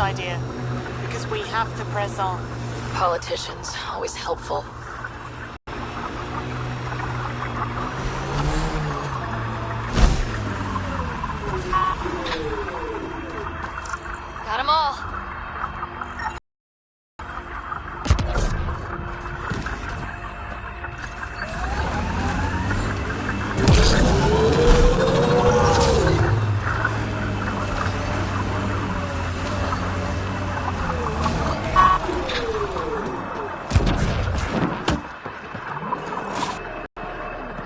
idea. Because we have to press on. Politicians, always helpful. Got 'em all.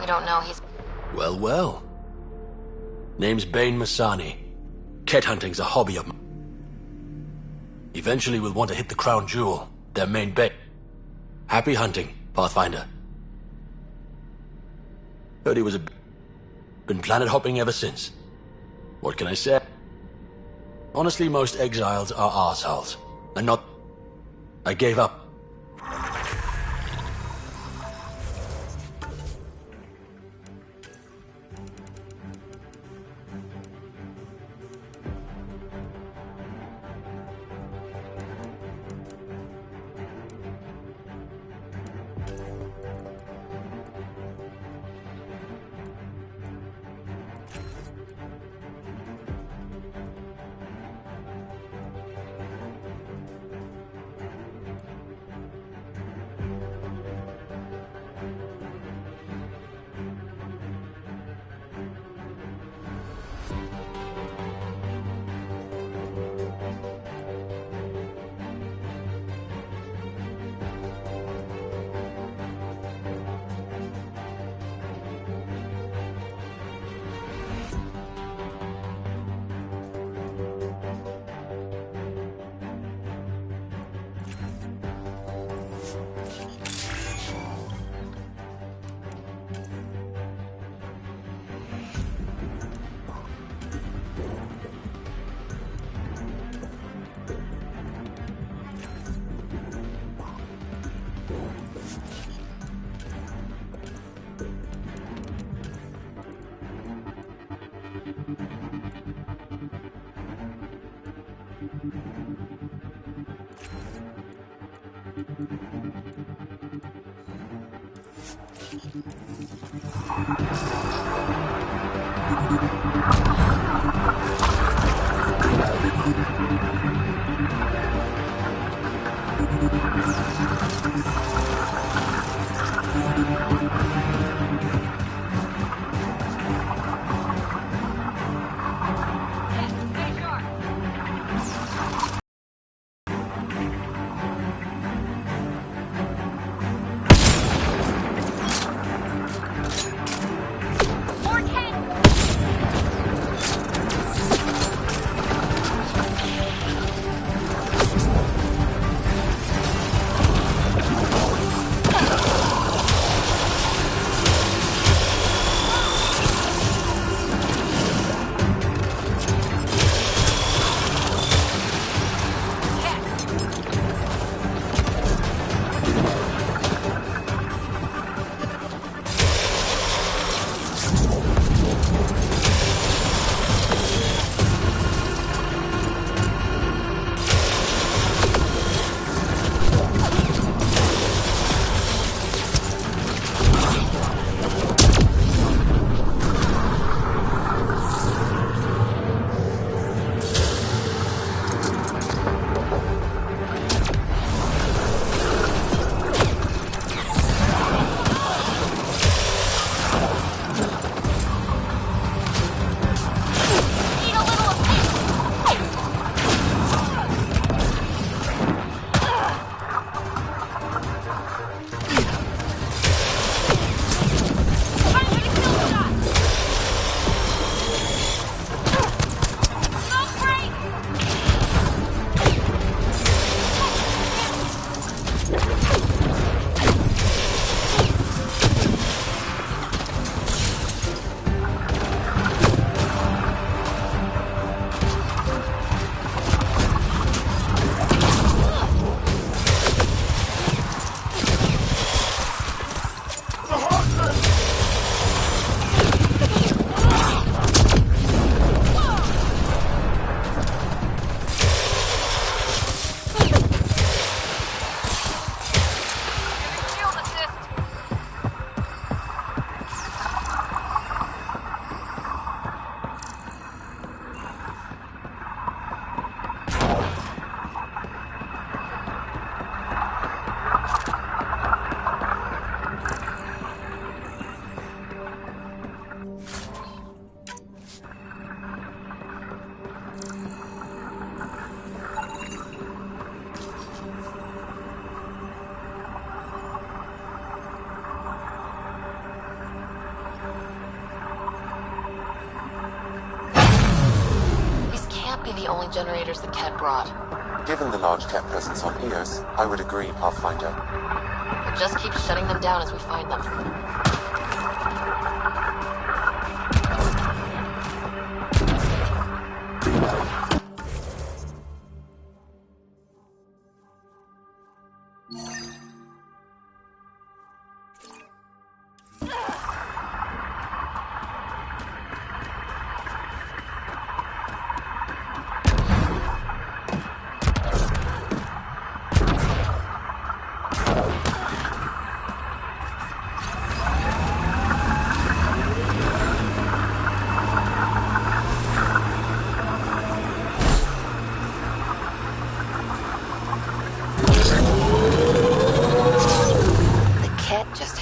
You don't know he's... Well, well. Name's Bane Masani. Cat hunting's a hobby of mine. Eventually we'll want to hit the crown jewel, their main base. Happy hunting, Pathfinder. Heard he was been planet hopping ever since. What can I say? Honestly, most exiles are arseholes. And not... I gave up. only generators the Ket brought. Given the large Ket presence on Eos, I would agree, Pathfinder. We'll just keep shutting them down as we find them.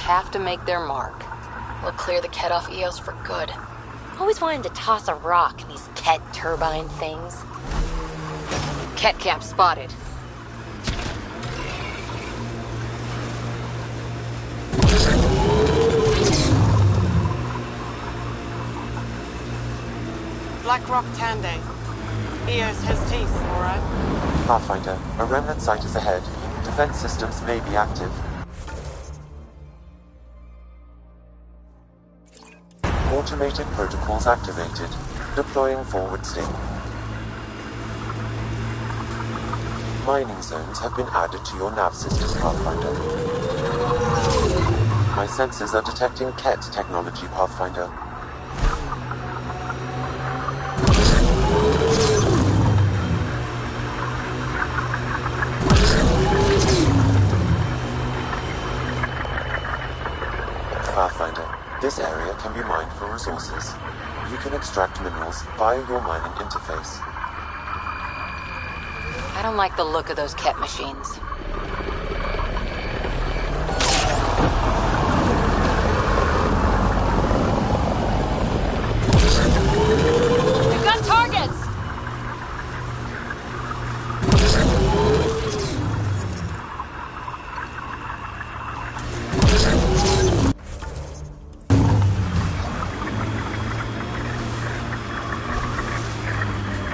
Have to make their mark. We'll clear the Ket off Eos for good. Always wanted to toss a rock in these Ket turbine things. Ket camp spotted. Black Rock Tande. Eos has teeth, alright? Pathfinder, a remnant site is ahead. Defense systems may be active. Automated protocols activated. Deploying forward sting. Mining zones have been added to your nav system, Pathfinder. My sensors are detecting Ket technology, Pathfinder. Pathfinder, this area can be mined for resources. You can extract minerals via your mining interface. I don't like the look of those Ket machines. We've got targets!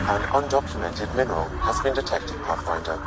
An undocumented mineral has been detected, Pathfinder.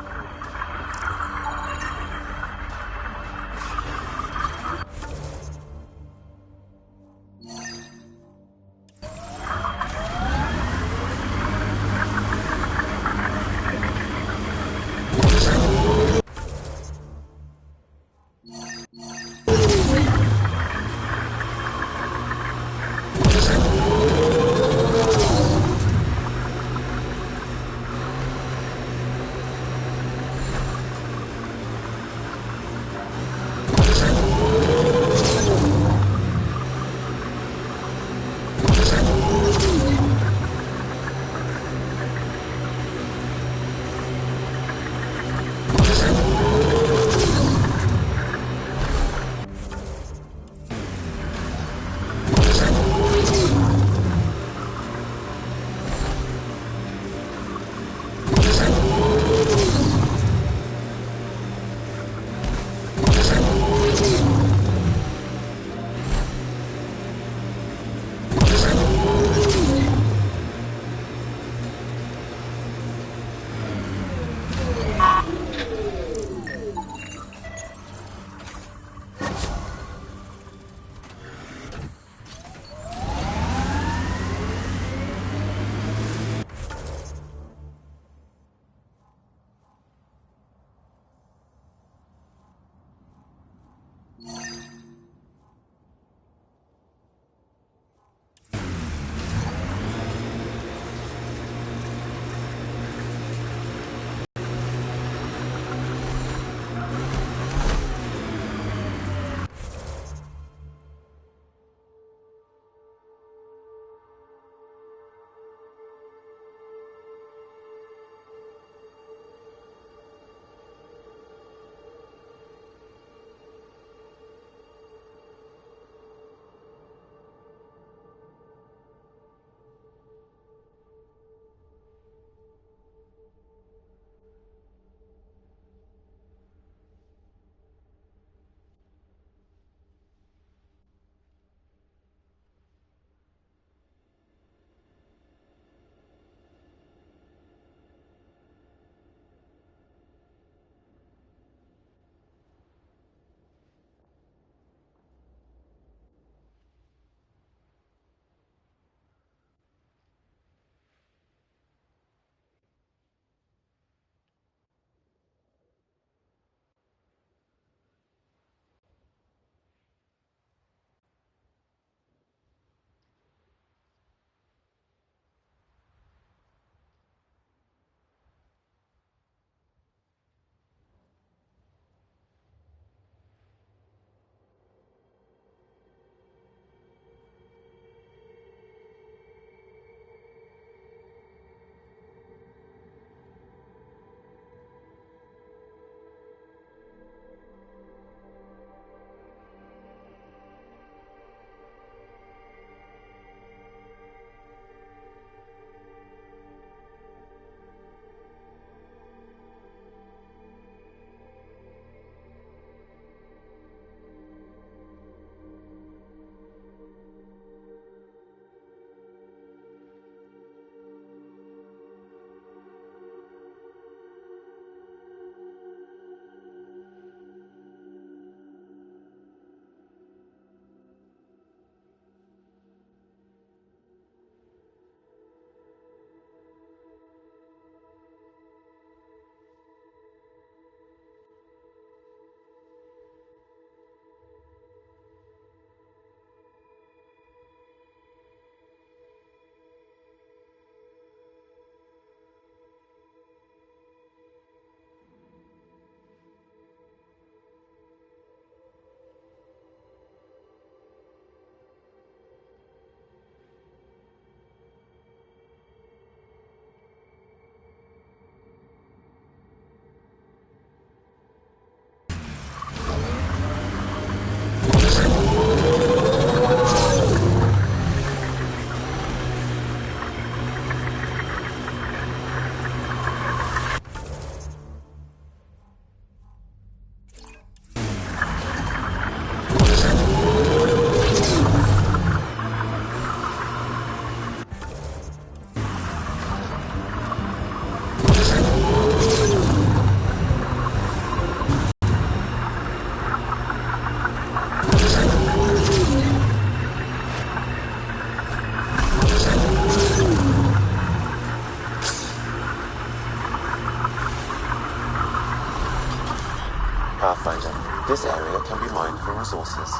This area can be mined for resources.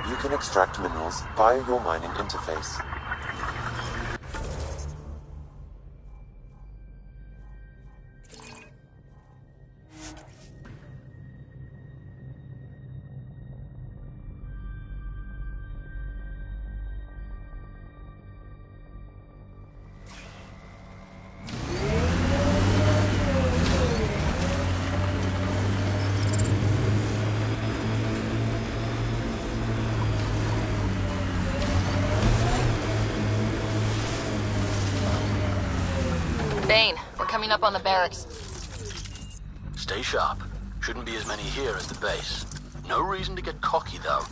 You can extract minerals via your mining interface. Bane, we're coming up on the barracks. Stay sharp. Shouldn't be as many here as the base. No reason to get cocky, though.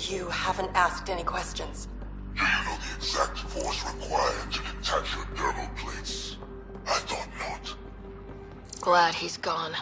You haven't asked any questions. Do you know the exact force required to detach your dermal plates? I thought not. Glad he's gone.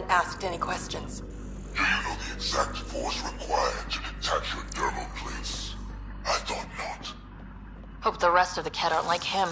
haven't asked any questions. Do you know the exact force required to detach your dermal plates? I thought not. Hope the rest of the Ket aren't like him.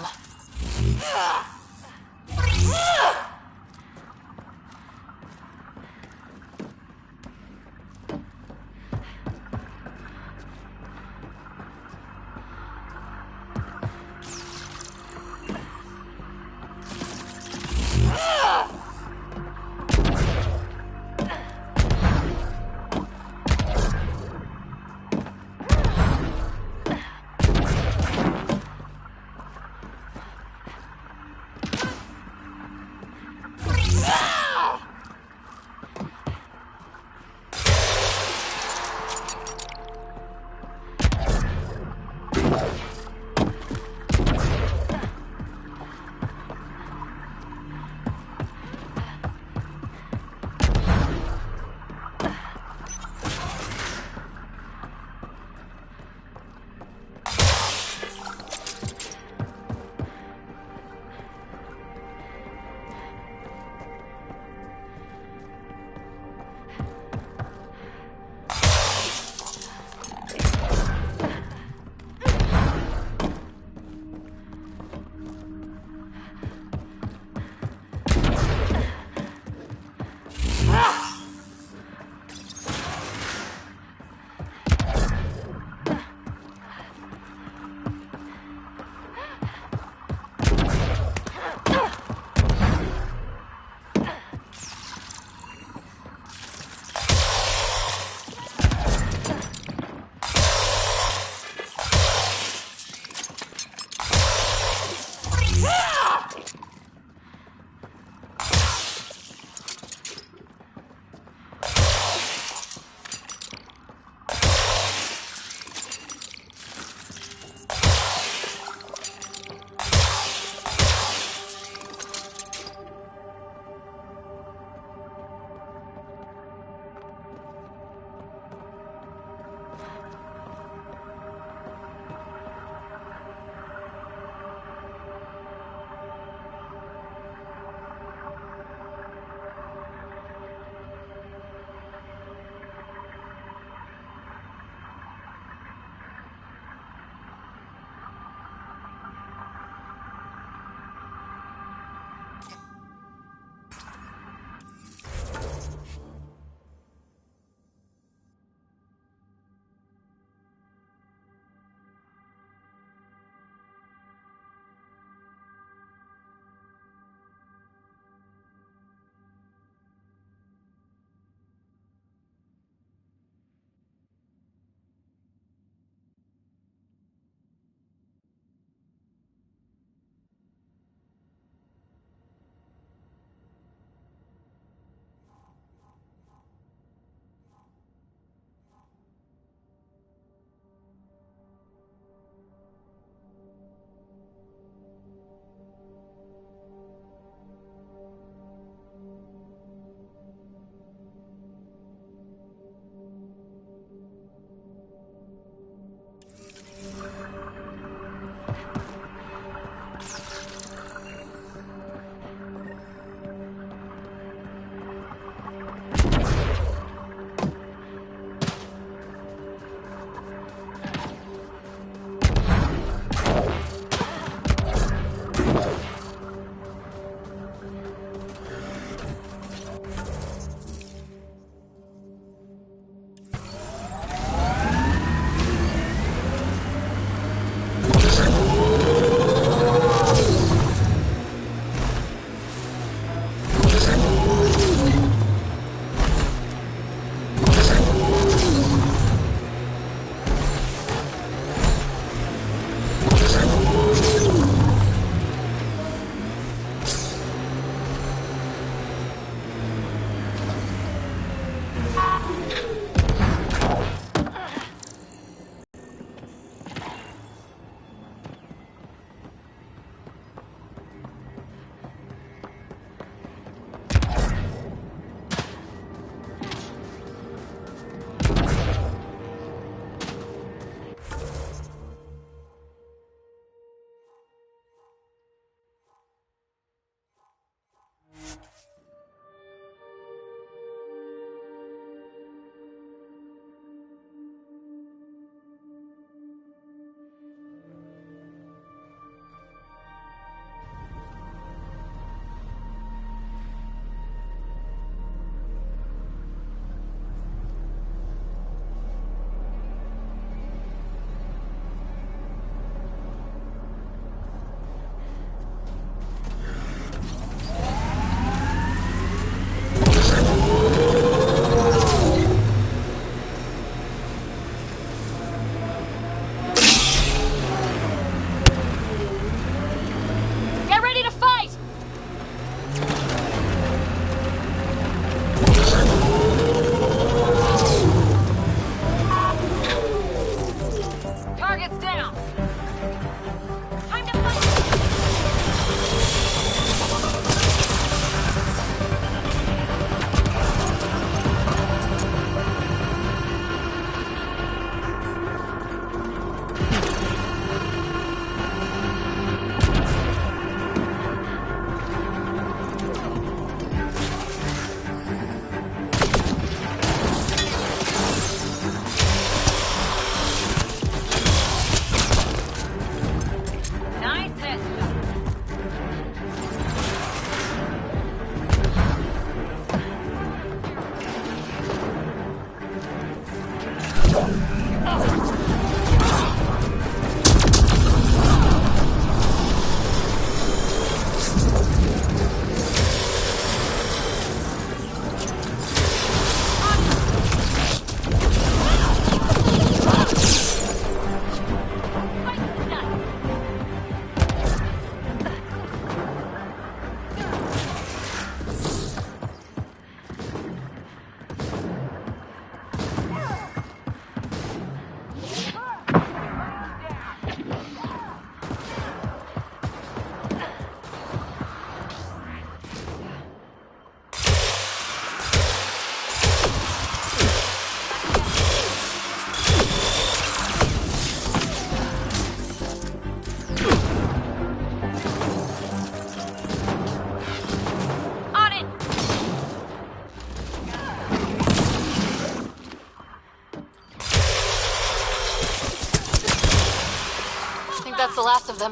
that's the last of them.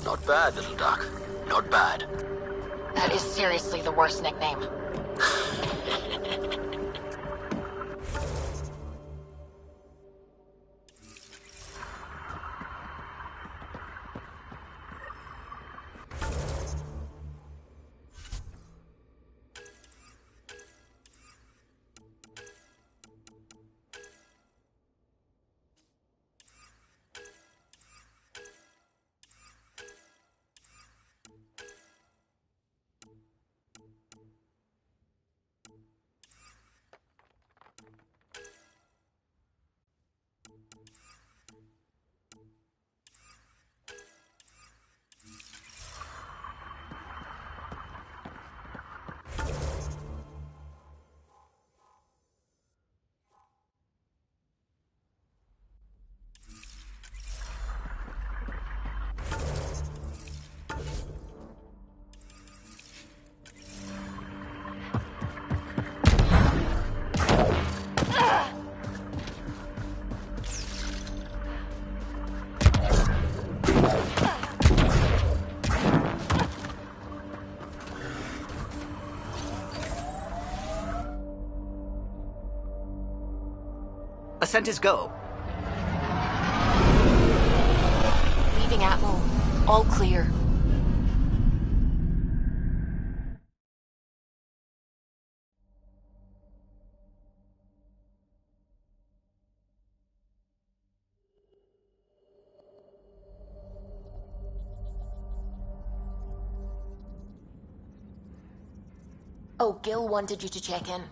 Not bad, little duck. Not bad. That is seriously the worst nickname. Ascent is go. Leaving Atmo. All clear. Oh, Gil wanted you to check in.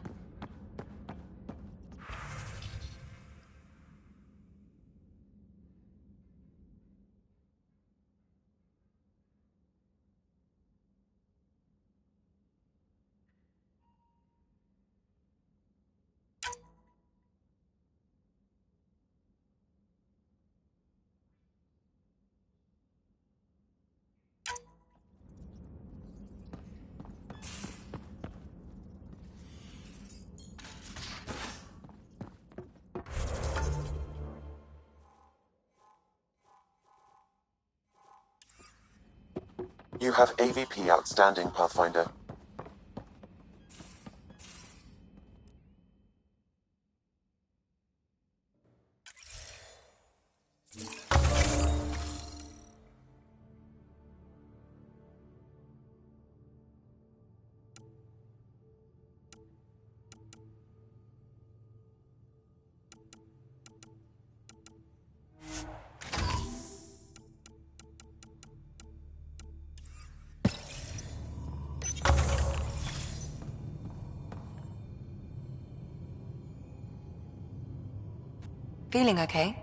You have AVP outstanding, Pathfinder. Feeling okay?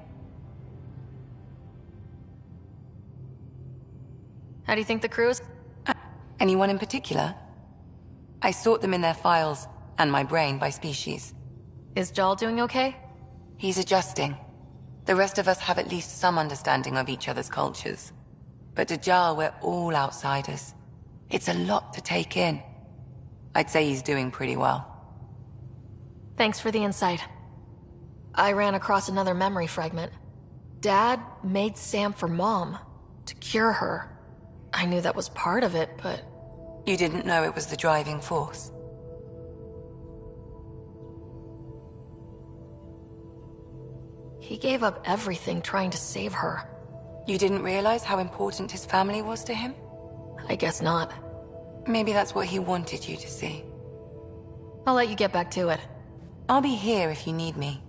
How do you think the crew is? Anyone in particular? I sort them in their files, and my brain by species. Is Jal doing okay? He's adjusting. The rest of us have at least some understanding of each other's cultures. But to Jal, we're all outsiders. It's a lot to take in. I'd say he's doing pretty well. Thanks for the insight. I ran across another memory fragment. Dad made Sam for Mom, to cure her. I knew that was part of it, but... You didn't know it was the driving force? He gave up everything trying to save her. You didn't realize how important his family was to him? I guess not. Maybe that's what he wanted you to see. I'll let you get back to it. I'll be here if you need me.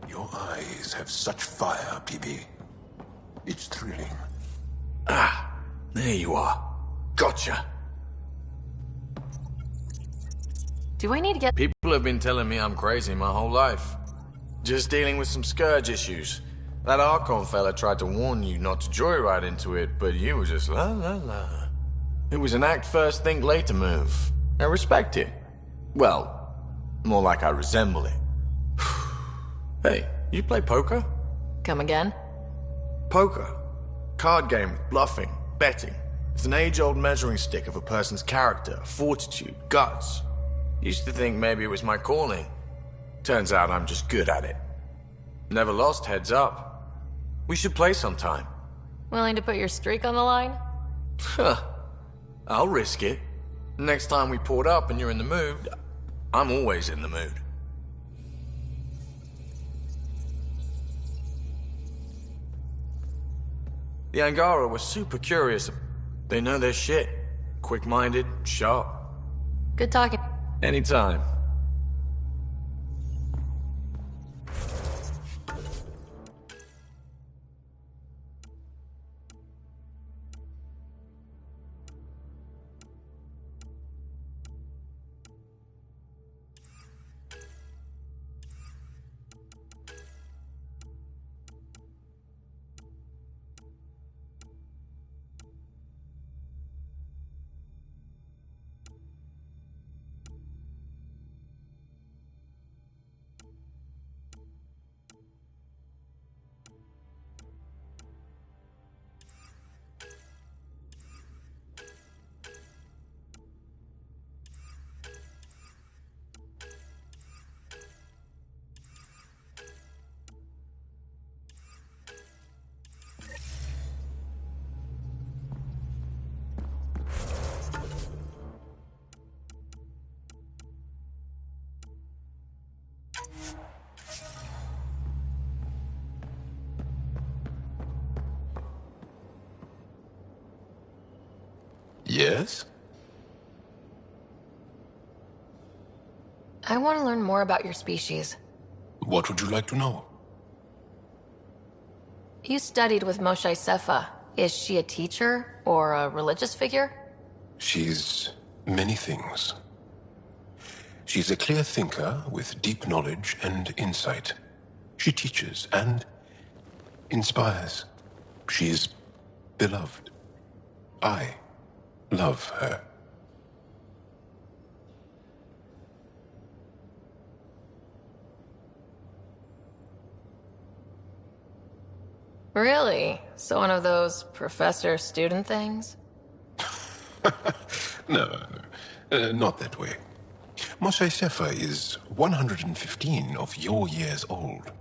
Your eyes have such fire, PB. It's thrilling. Ah, there you are. Gotcha. Do I need to get... People have been telling me I'm crazy my whole life. Just dealing with some scourge issues. That Archon fella tried to warn you not to joyride into it, but you were just la la la. It was an act first, think later move. I respect it. Well, more like I resemble it. Hey, you play poker? Come again? Poker. Card game with bluffing, betting. It's an age-old measuring stick of a person's character, fortitude, guts. Used to think maybe it was my calling. Turns out I'm just good at it. Never lost heads up. We should play sometime. Willing to put your streak on the line? Huh. I'll risk it. Next time we port up and you're in the mood, I'm always in the mood. The Angara were super curious. They know their shit. Quick-minded, sharp. Good talking. Anytime. Yes? I want to learn more about your species. What would you like to know? You studied with Moshae Sefa. Is she a teacher or a religious figure? She's many things. She's a clear thinker with deep knowledge and insight. She teaches and inspires. She's beloved. I love her. Really? So one of those professor-student things? No, not that way. Moshe Sefer is 115 of your years old.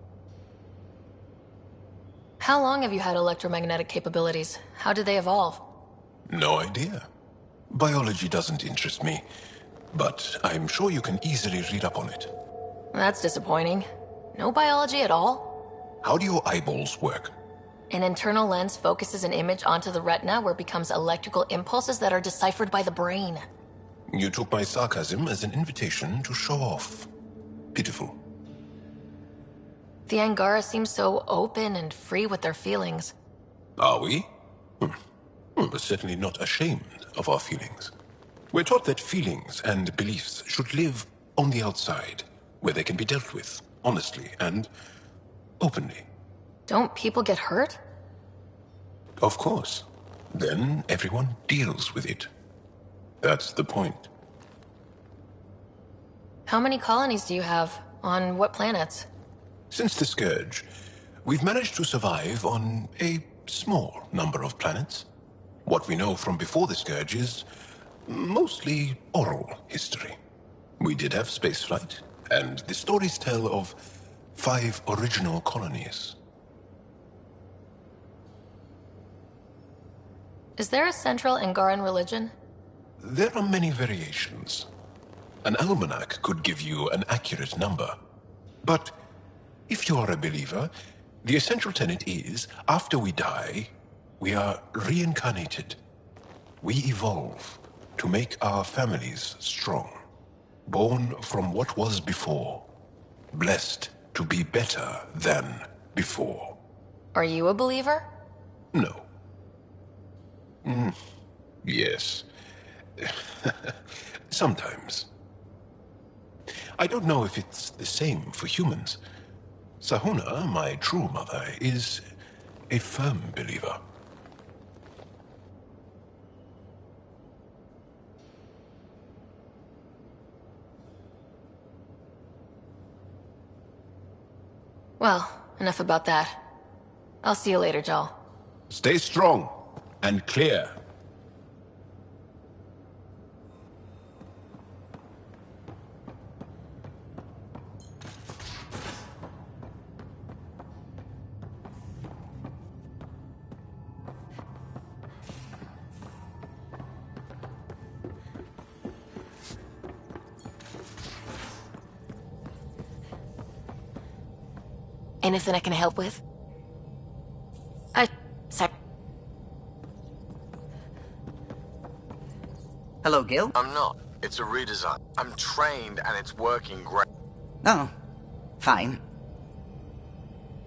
How long have you had electromagnetic capabilities? How did they evolve? No idea. Biology doesn't interest me, but I'm sure you can easily read up on it. That's disappointing. No biology at all? How do your eyeballs work? An internal lens focuses an image onto the retina where it becomes electrical impulses that are deciphered by the brain. You took my sarcasm as an invitation to show off. Pitiful. The Angara seem so open and free with their feelings. Are we? We're certainly not ashamed of our feelings. We're taught that feelings and beliefs should live on the outside, where they can be dealt with, honestly and openly. Don't people get hurt? Of course. Then everyone deals with it. That's the point. How many colonies do you have? On what planets? Since the Scourge, we've managed to survive on a small number of planets. What we know from before the Scourge is mostly oral history. We did have spaceflight, and the stories tell of 5 original colonies. Is there a central Angaran religion? There are many variations. An almanac could give you an accurate number. But if you are a believer, the essential tenet is, after we die, we are reincarnated. We evolve to make our families strong. Born from what was before. Blessed to be better than before. Are you a believer? No. Yes. Sometimes. I don't know if it's the same for humans. Sahuna, my true mother, is a firm believer. Well, enough about that. I'll see you later, Jal. Stay strong and clear. Anything I can help with? Sorry. Hello, Gil? I'm not. It's a redesign. I'm trained and it's working great. Oh, fine.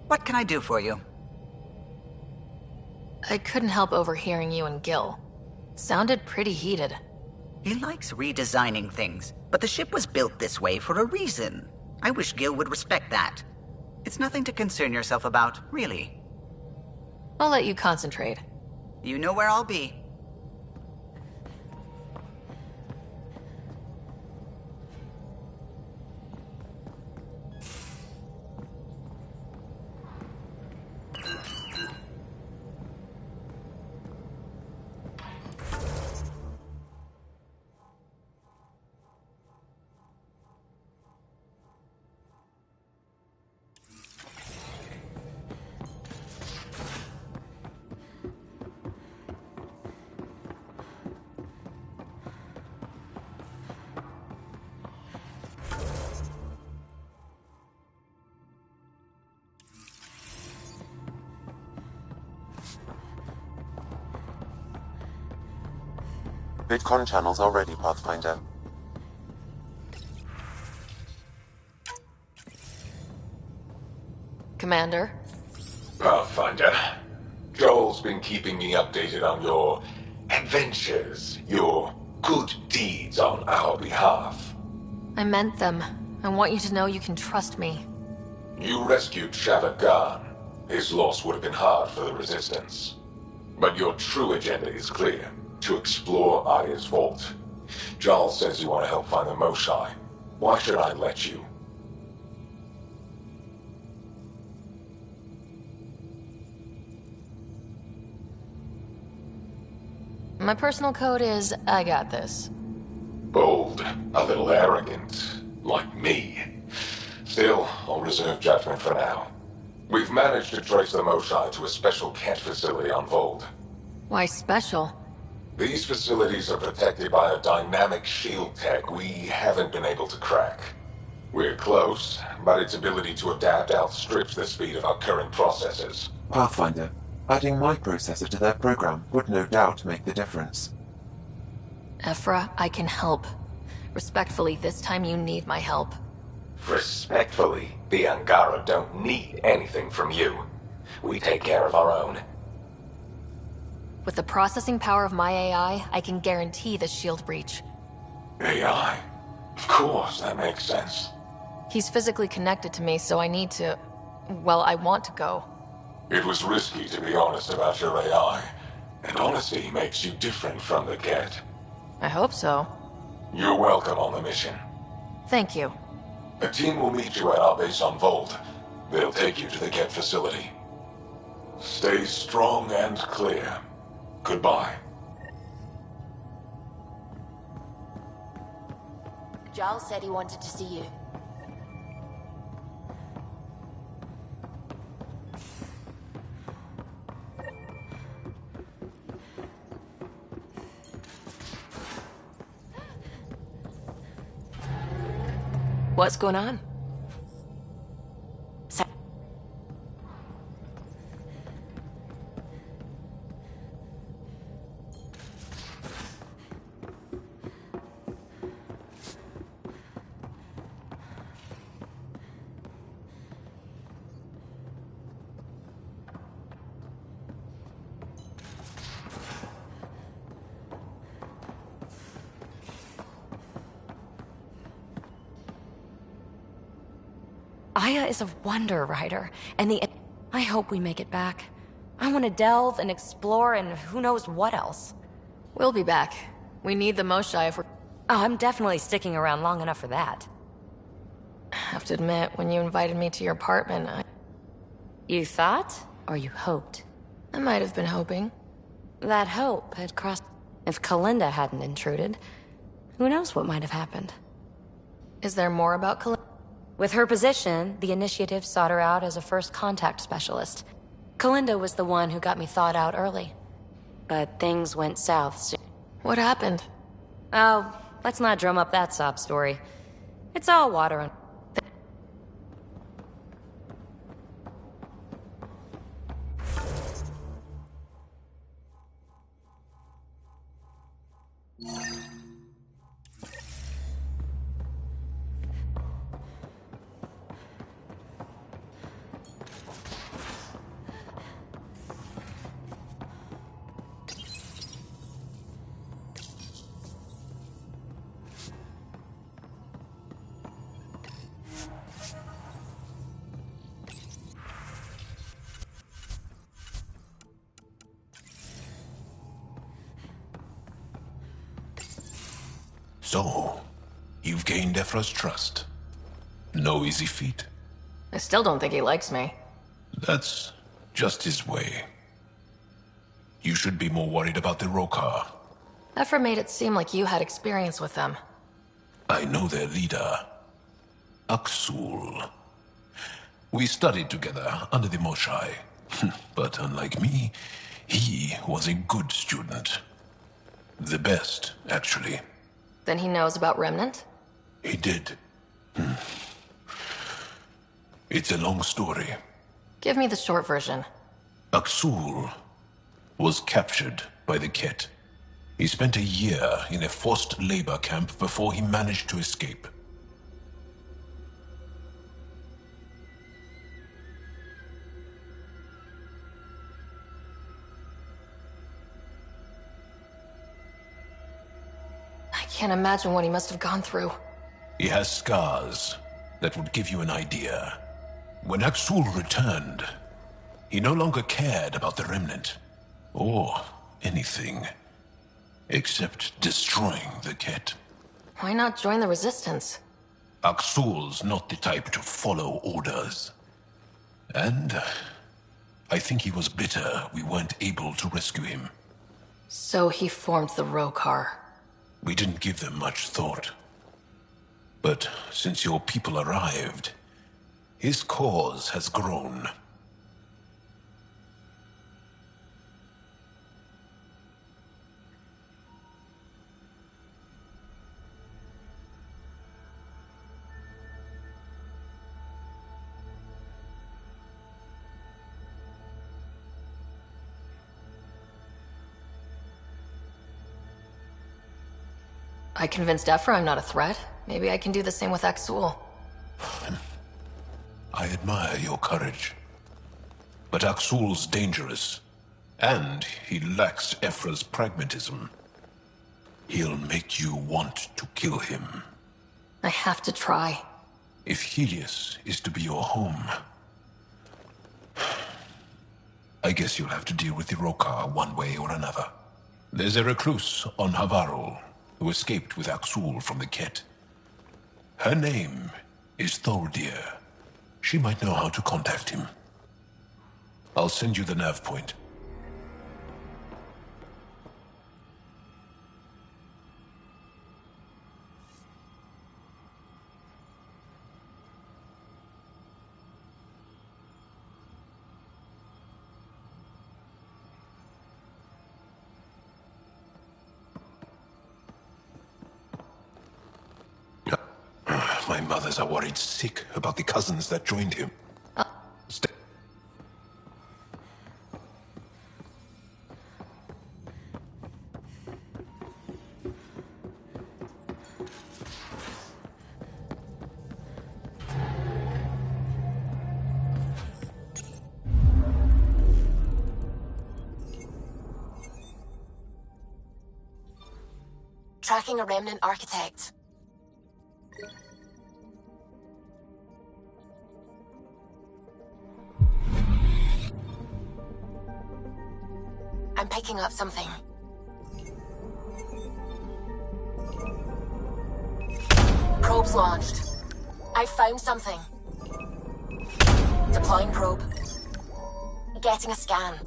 What can I do for you? I couldn't help overhearing you and Gil. It sounded pretty heated. He likes redesigning things, but the ship was built this way for a reason. I wish Gil would respect that. It's nothing to concern yourself about, really. I'll let you concentrate. You know where I'll be. VidCon channels are ready, Pathfinder. Commander? Pathfinder, Joel's been keeping me updated on your adventures, your good deeds on our behalf. I meant them. I want you to know you can trust me. You rescued Shavit Khan. His loss would have been hard for the Resistance. But your true agenda is clear. To explore Aya's vault. Giles says you want to help find the Moshae. Why should I let you? My personal code is, I got this. Bold, a little arrogant, like me. Still, I'll reserve judgment for now. We've managed to trace the Moshae to a special Kett facility on Vold. Why special? These facilities are protected by a dynamic shield tech we haven't been able to crack. We're close, but its ability to adapt outstrips the speed of our current processors. Pathfinder, adding my processor to their program would no doubt make the difference. Ephra, I can help. Respectfully, this time you need my help. Respectfully, the Angara don't need anything from you. We take care of our own. With the processing power of my AI, I can guarantee the shield breach. AI? Of course, that makes sense. He's physically connected to me, so I need to... well, I want to go. It was risky to be honest about your AI, and honesty makes you different from the Kett. I hope so. You're welcome on the mission. Thank you. A team will meet you at our base on Vold. They'll take you to the Kett facility. Stay strong and clear. Goodbye. Giles said he wanted to see you. What's going on? Aya is a wonder rider, and I hope we make it back. I want to delve and explore and who knows what else. We'll be back. We need the Moshae if we're... Oh, I'm definitely sticking around long enough for that. I have to admit, when you invited me to your apartment, You thought? Or you hoped? I might have been hoping. That hope had crossed... If Kalinda hadn't intruded, who knows what might have happened. Is there more about Kalinda? With her position, the Initiative sought her out as a first contact specialist. Kalinda was the one who got me thawed out early. But things went south soon. What happened? Oh, let's not drum up that sob story. It's all water and... So, you've gained Ephra's trust. No easy feat. I still don't think he likes me. That's just his way. You should be more worried about the Rokar. Ephra made it seem like you had experience with them. I know their leader, Aksul. We studied together under the Moshae. But unlike me, he was a good student. The best, actually. Then he knows about Remnant? He did. It's a long story. Give me the short version. Aksul was captured by the Kett. He spent a year in a forced labor camp before he managed to escape. can't imagine what he must have gone through. He has scars that would give you an idea. When Axul returned, he no longer cared about the Remnant, or anything, except destroying the Ket. Why not join the Resistance? Axul's not the type to follow orders. And I think he was bitter we weren't able to rescue him. So he formed the Rokar. We didn't give them much thought. But since your people arrived, his cause has grown. I convinced Ephra I'm not a threat. Maybe I can do the same with Axul. I admire your courage. But Axul's dangerous, and he lacks Ephra's pragmatism. He'll make you want to kill him. I have to try. If Helios is to be your home, I guess you'll have to deal with the Rokar one way or another. There's a recluse on Havarul who escaped with Axul from the Ket. Her name is Thordir. She might know how to contact him. I'll send you the nav point. My mothers are worried sick about the cousins that joined him. Stay. Tracking a remnant architect. I'm picking up something. Probe's launched. I found something. Deploying probe. Getting a scan.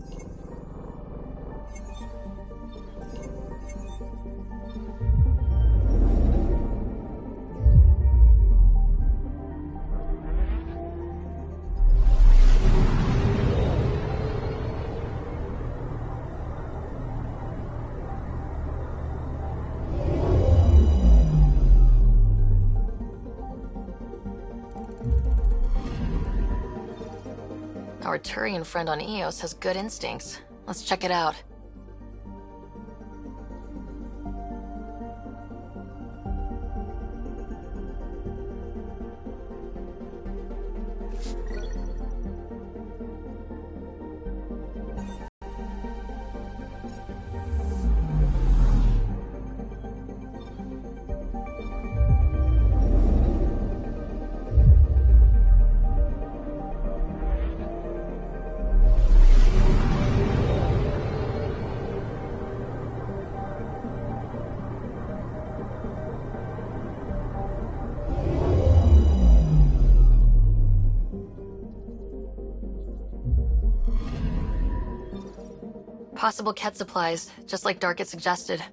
Our Turian friend on Eos has good instincts. Let's check it out. Possible Ket supplies, just like Dark had suggested.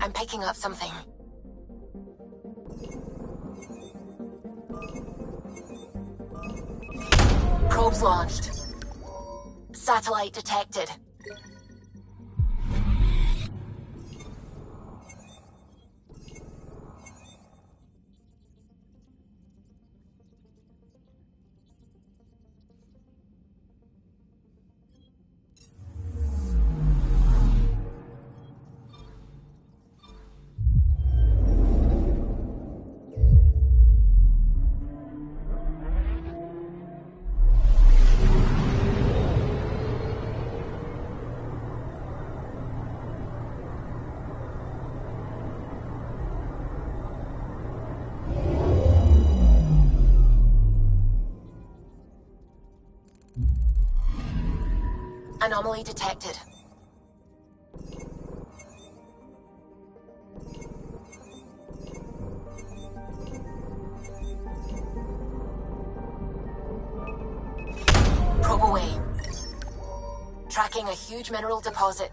I'm picking up something. Probes launched. Satellite detected. Anomaly detected. Tracking a huge mineral deposit.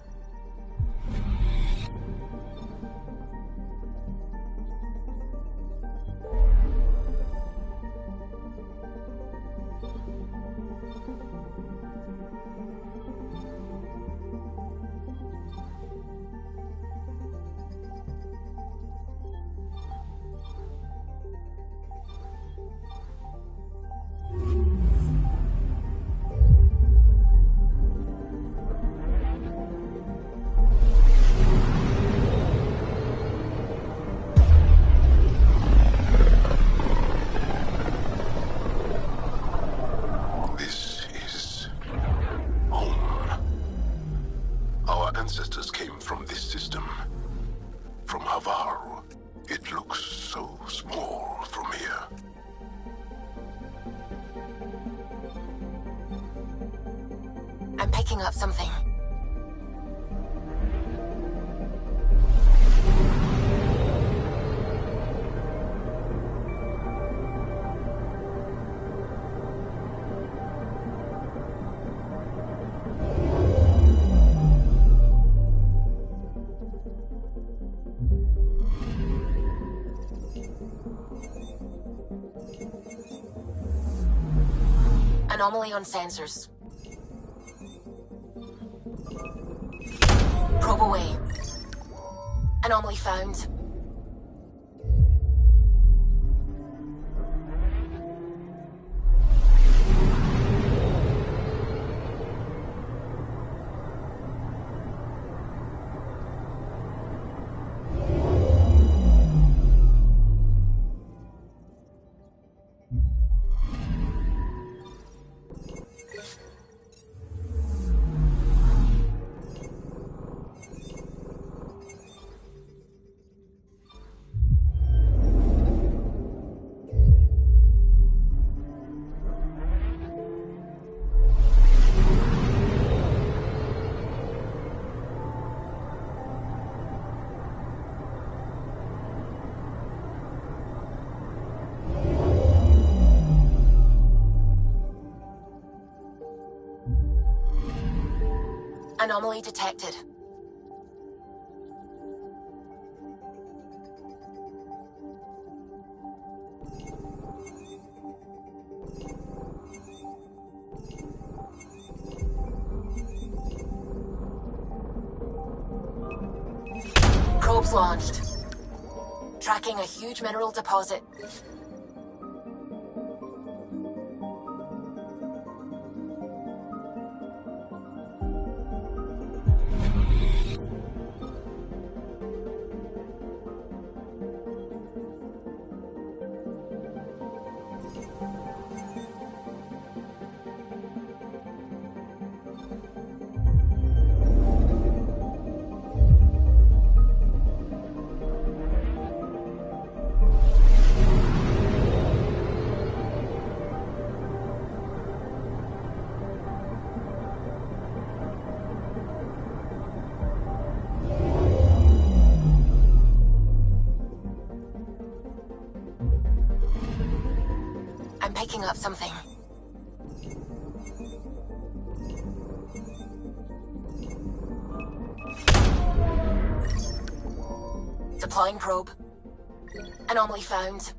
Ancestors came from this system. From Havaru. It looks so small from here. I'm picking up something. Anomaly on sensors. Probe away. Anomaly found. Anomaly detected. Probes launched. Tracking a huge mineral deposit. I'm picking up something. Deploying probe. Anomaly found.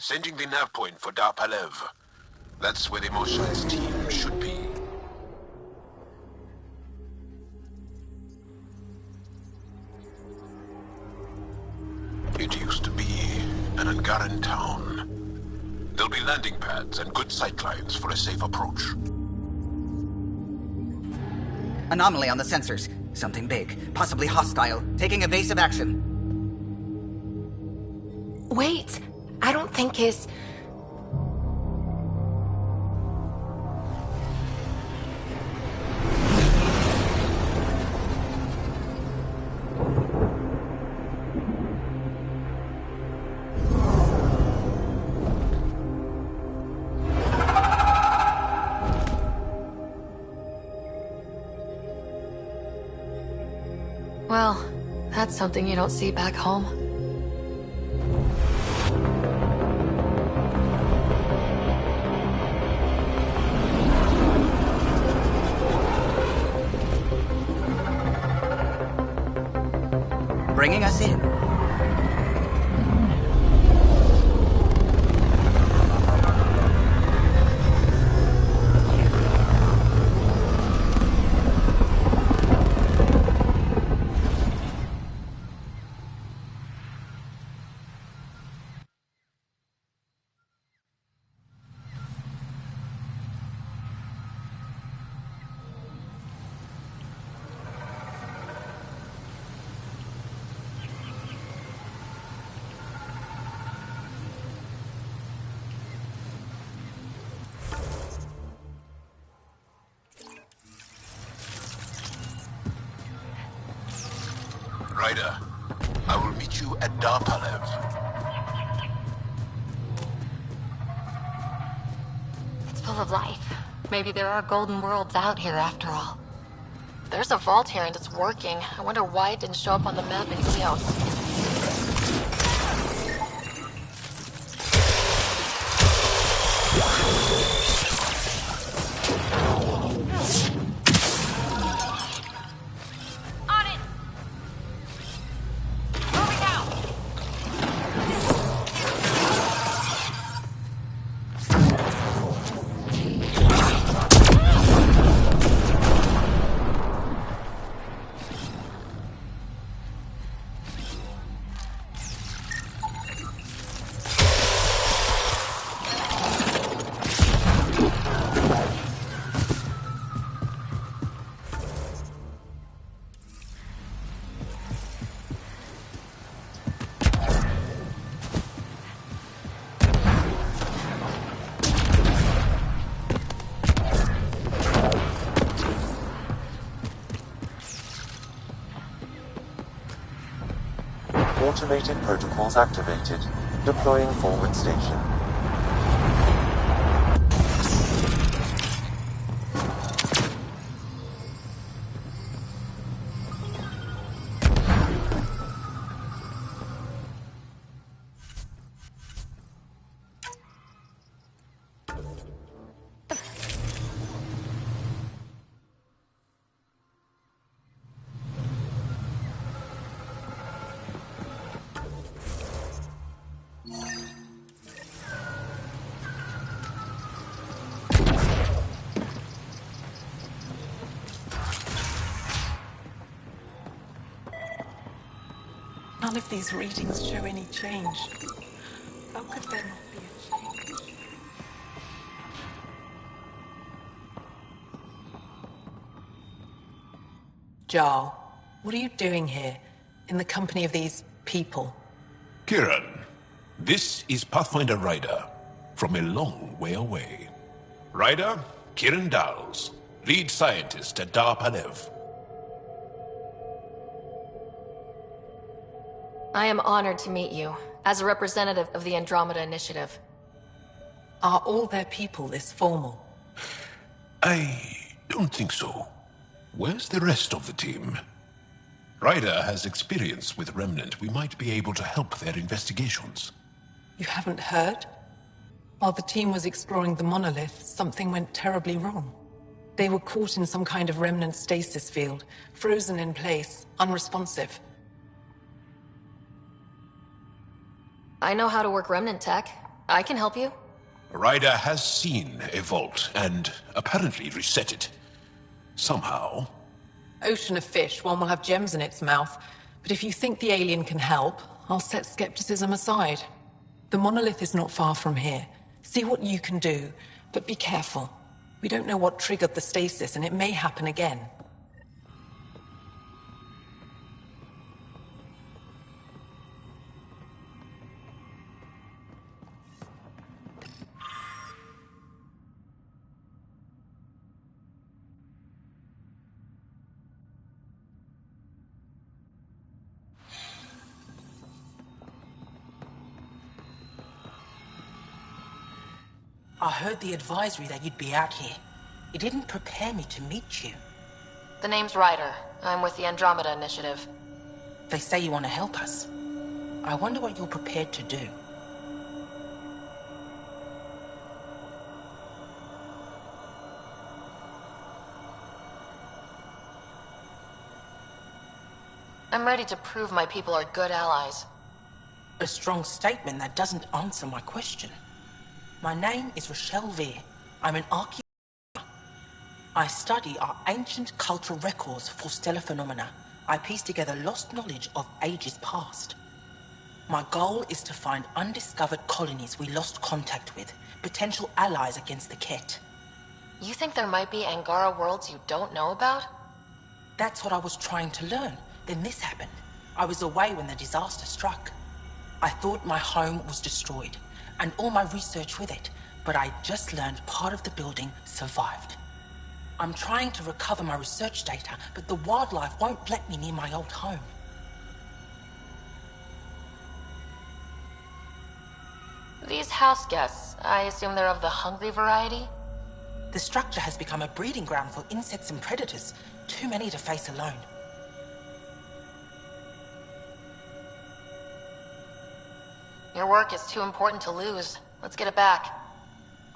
Sending the nav point for Dar Palev. That's where the Mosha's team should be. It used to be an Angaran town. There'll be landing pads and good sightlines for a safe approach. Anomaly on the sensors. Something big, possibly hostile, taking evasive action. Wait, I don't think his... Well, that's something you don't see back home. Bringing us in. Ryder, I will meet you at Dar Palev. It's full of life. Maybe there are golden worlds out here after all. There's a vault here and it's working. I wonder why it didn't show up on the map in Eos. Automated protocols activated. Deploying forward station. None of these readings show any change. How could there not be a change? Jarl, what are you doing here, in the company of these people? Kiran, this is Pathfinder Ryder, from a long way away. Ryder, Kiran Dals, lead scientist at Dar Palev. I am honored to meet you, as a representative of the Andromeda Initiative. Are all their people this formal? I don't think so. Where's the rest of the team? Ryder has experience with Remnant. We might be able to help their investigations. You haven't heard? While the team was exploring the monolith, something went terribly wrong. They were caught in some kind of Remnant stasis field, frozen in place, unresponsive. I know how to work Remnant tech. I can help you. Ryder has seen a vault and apparently reset it. Somehow. Ocean of fish, one will have gems in its mouth. But if you think the alien can help, I'll set skepticism aside. The monolith is not far from here. See what you can do, but be careful. We don't know what triggered the stasis, and it may happen again. I heard the advisory that you'd be out here. It didn't prepare me to meet you. The name's Ryder. I'm with the Andromeda Initiative. They say you want to help us. I wonder what you're prepared to do. I'm ready to prove my people are good allies. A strong statement that doesn't answer my question. My name is Rochelle Veer. I'm an archaeologist. I study our ancient cultural records for stellar phenomena. I piece together lost knowledge of ages past. My goal is to find undiscovered colonies we lost contact with, potential allies against the Ket. You think there might be Angara worlds you don't know about? That's what I was trying to learn. Then this happened. I was away when the disaster struck. I thought my home was destroyed, and all my research with it, but I just learned part of the building survived. I'm trying to recover my research data, but the wildlife won't let me near my old home. These house guests, I assume they're of the hungry variety? The structure has become a breeding ground for insects and predators, too many to face alone. Your work is too important to lose. Let's get it back.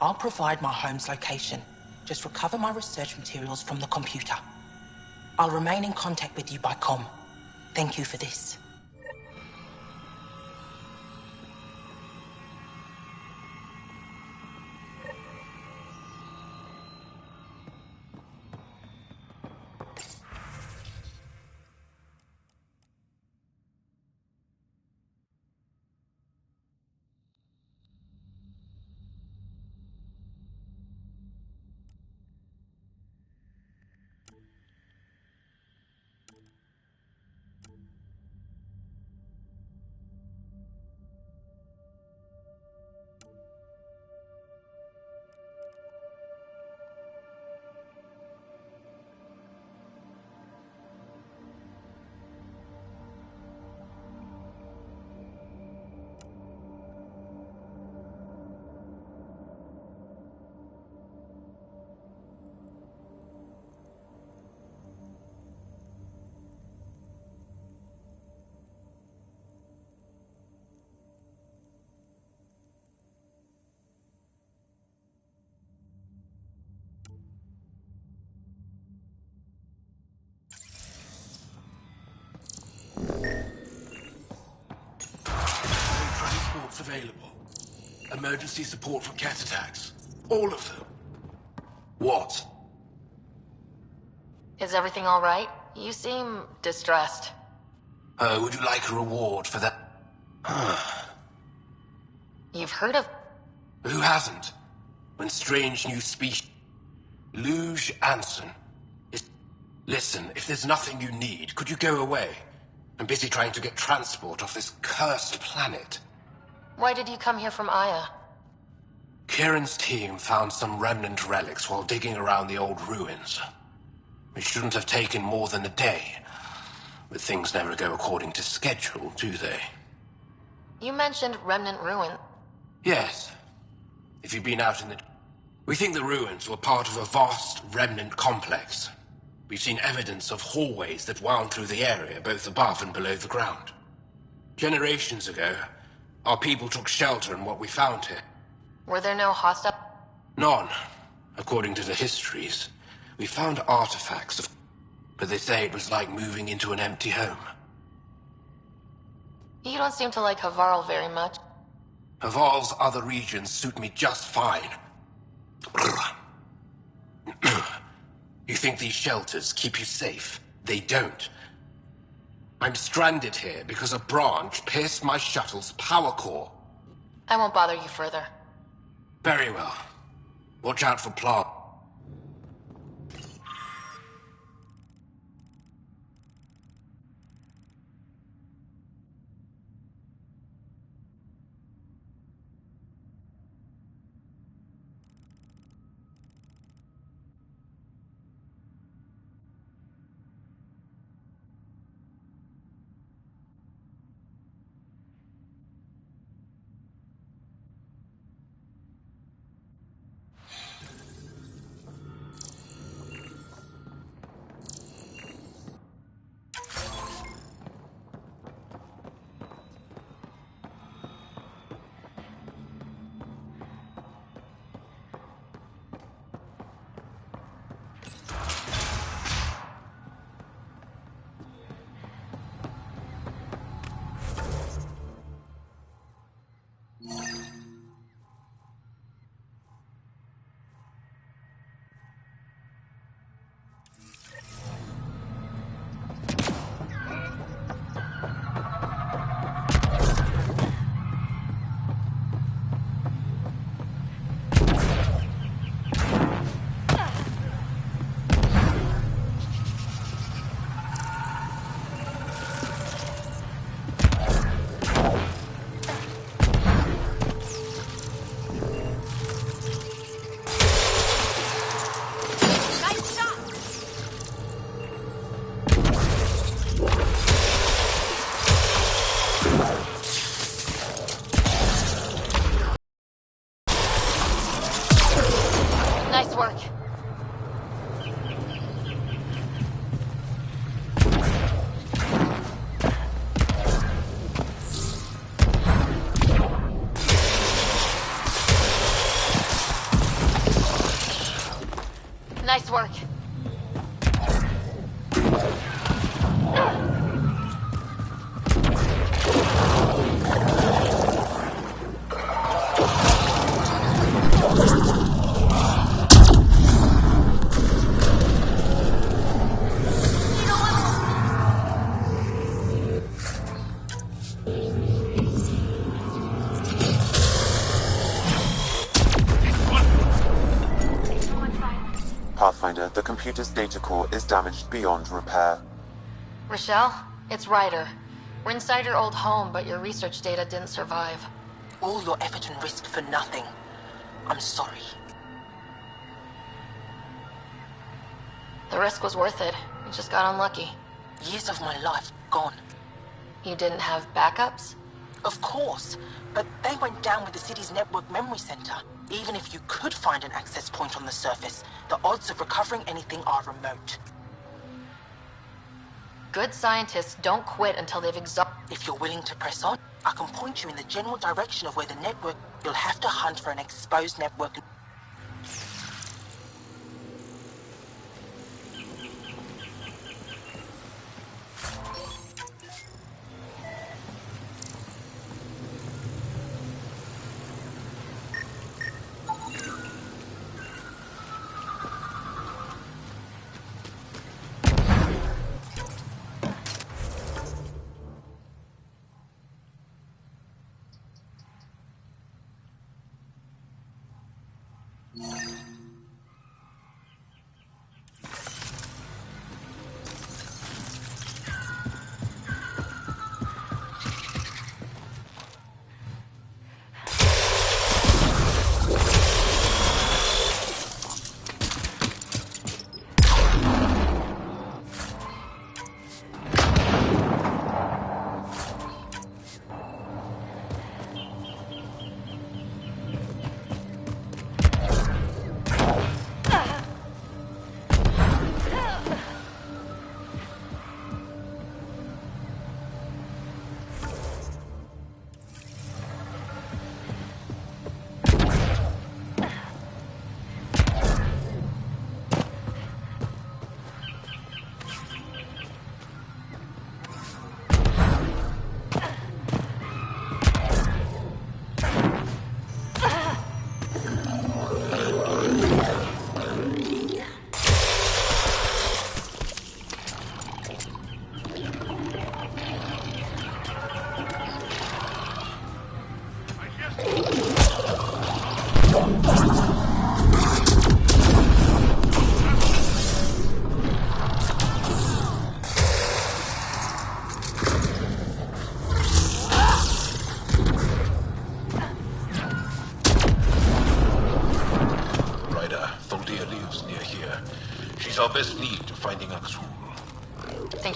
I'll provide my home's location. Just recover my research materials from the computer. I'll remain in contact with you by comm. Thank you for this. Transports available. Emergency support for cat attacks. All of them. What? Is everything all right? You seem distressed. Would you like a reward for that? You've heard of... Who hasn't? When strange new species... Luge Anson. Listen, if there's nothing you need, could you go away? I'm busy trying to get transport off this cursed planet. Why did you come here from Aya? Kieran's team found some remnant relics while digging around the old ruins. It shouldn't have taken more than a day. But things never go according to schedule, do they? You mentioned remnant ruin. Yes. If you've been out in the... We think the ruins were part of a vast remnant complex. We've seen evidence of hallways that wound through the area, both above and below the ground. Generations ago, our people took shelter in what we found here. Were there no hostile... None. According to the histories, we found artifacts of... But they say it was like moving into an empty home. You don't seem to like Havarl very much. Haval's other regions suit me just fine. You think these shelters keep you safe? They don't. I'm stranded here because a branch pierced my shuttle's power core. I won't bother you further. Very well. Watch out for plant. Nice work. Nice work. Pathfinder, the computer's data core is damaged beyond repair. Rochelle, it's Ryder. We're inside your old home, but your research data didn't survive. All your effort and risk for nothing. I'm sorry. The risk was worth it. We just got unlucky. Years of my life gone. You didn't have backups? Of course, but they went down with the city's network memory center. Even if you could find an access point on the surface, the odds of recovering anything are remote. Good scientists don't quit until they've exhausted. If you're willing to press on, I can point you in the general direction of where the network... You'll have to hunt for an exposed network...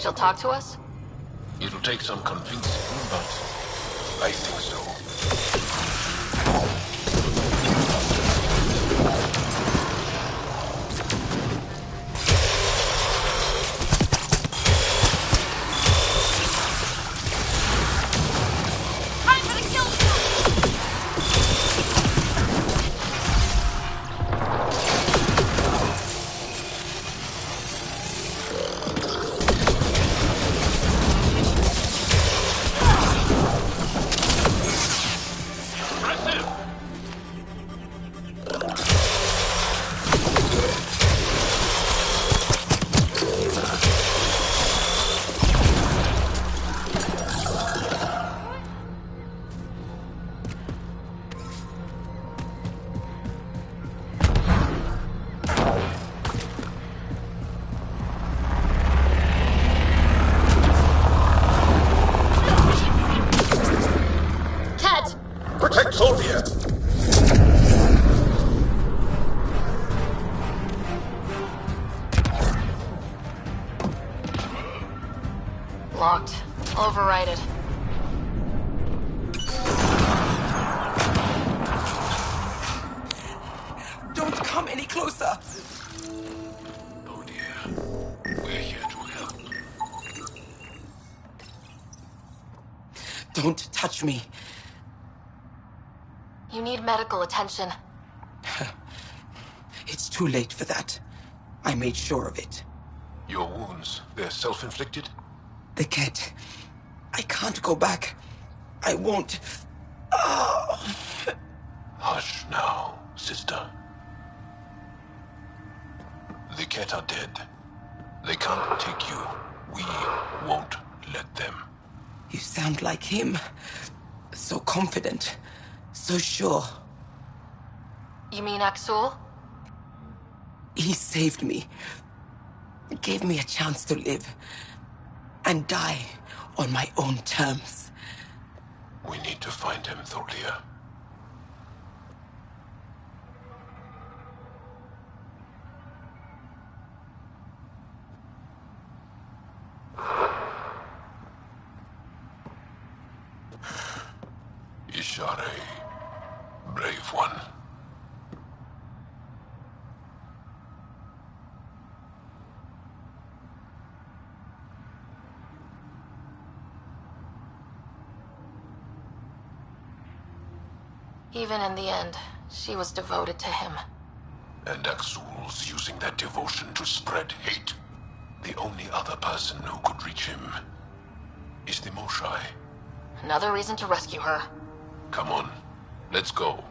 she'll talk to us? It'll take some convincing, but I think so. Protect Sylvia! Locked. Overrided. Don't come any closer! Oh dear. We're here to help. Don't touch me. You need medical attention. It's too late for that. I made sure of it. Your wounds, they're self-inflicted? The cat. I can't go back. I won't. Oh. Hush now, sister. The cat are dead. They can't take you. We won't let them. You sound like him. So confident. So sure. You mean Axul? He saved me. Gave me a chance to live. And die on my own terms. We need to find him, Thorlia. Ishare, brave one. Even in the end, she was devoted to him. And Axul's using that devotion to spread hate. The only other person who could reach him is the Moshai. Another reason to rescue her. Come on, let's go.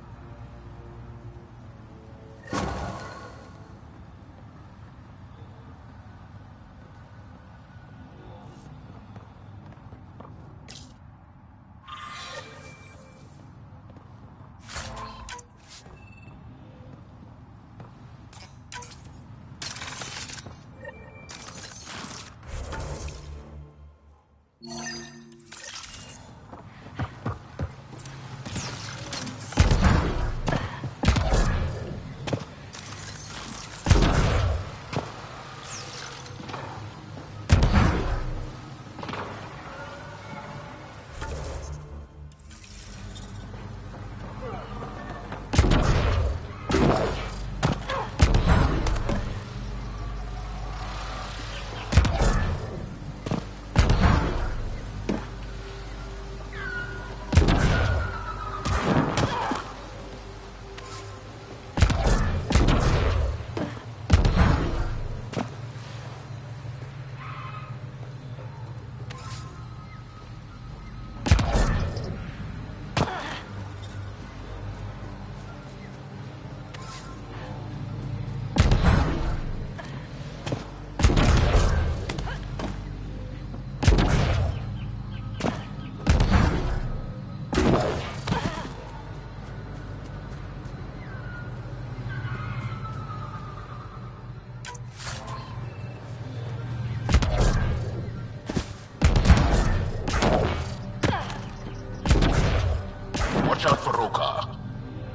Watch out for Rokar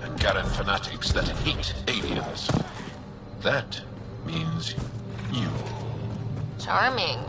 and Garen fanatics that hate aliens. That means you. Charming.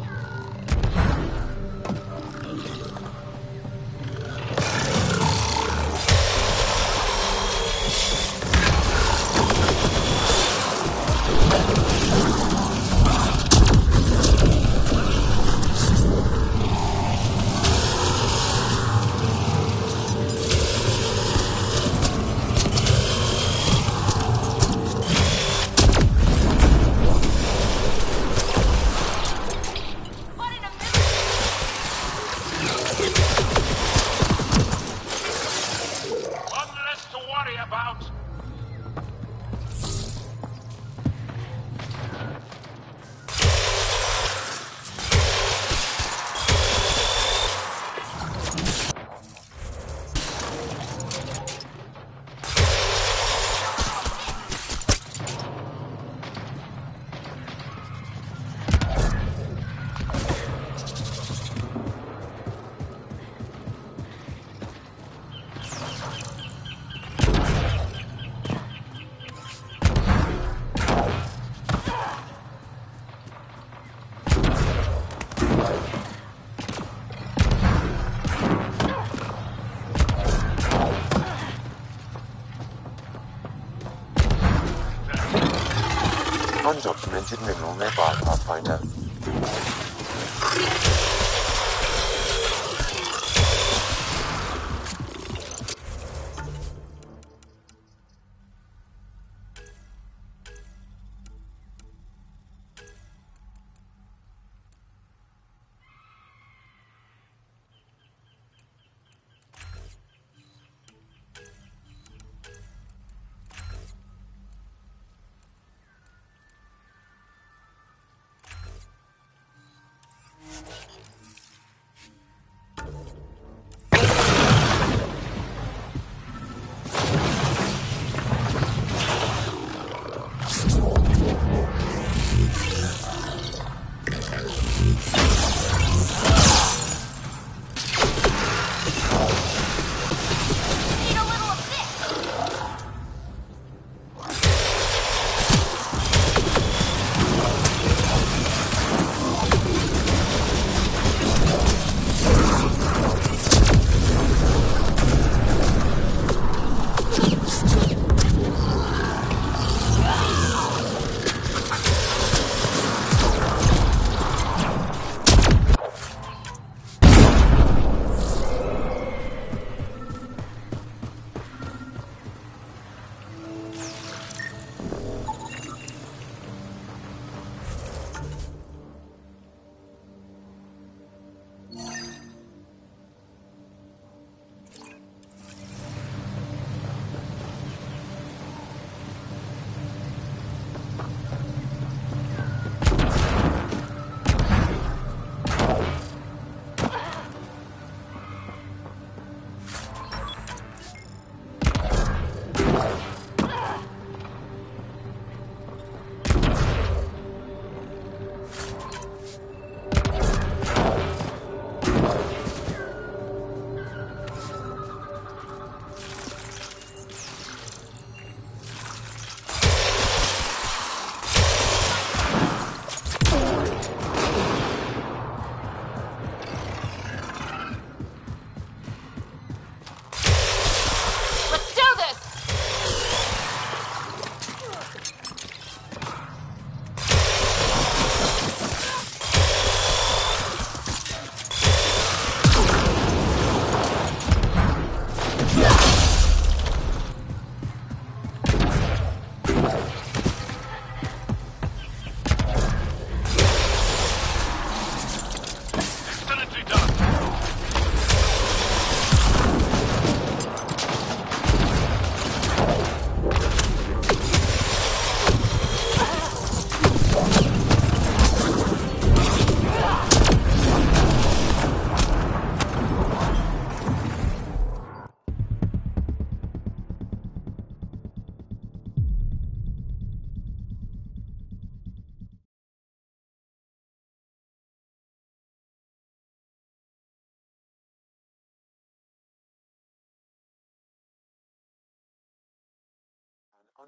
undocumented mineral nearby, Pathfinder.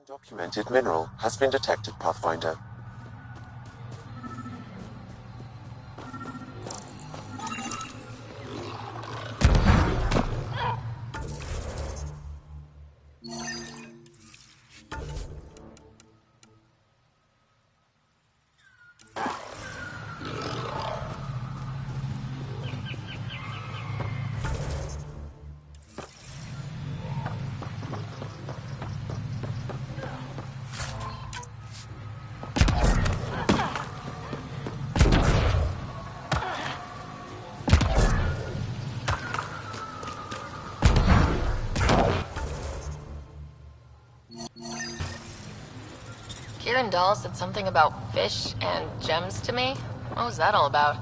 Undocumented mineral has been detected, Pathfinder. Kieran Dahl said something about fish and gems to me. What was that all about?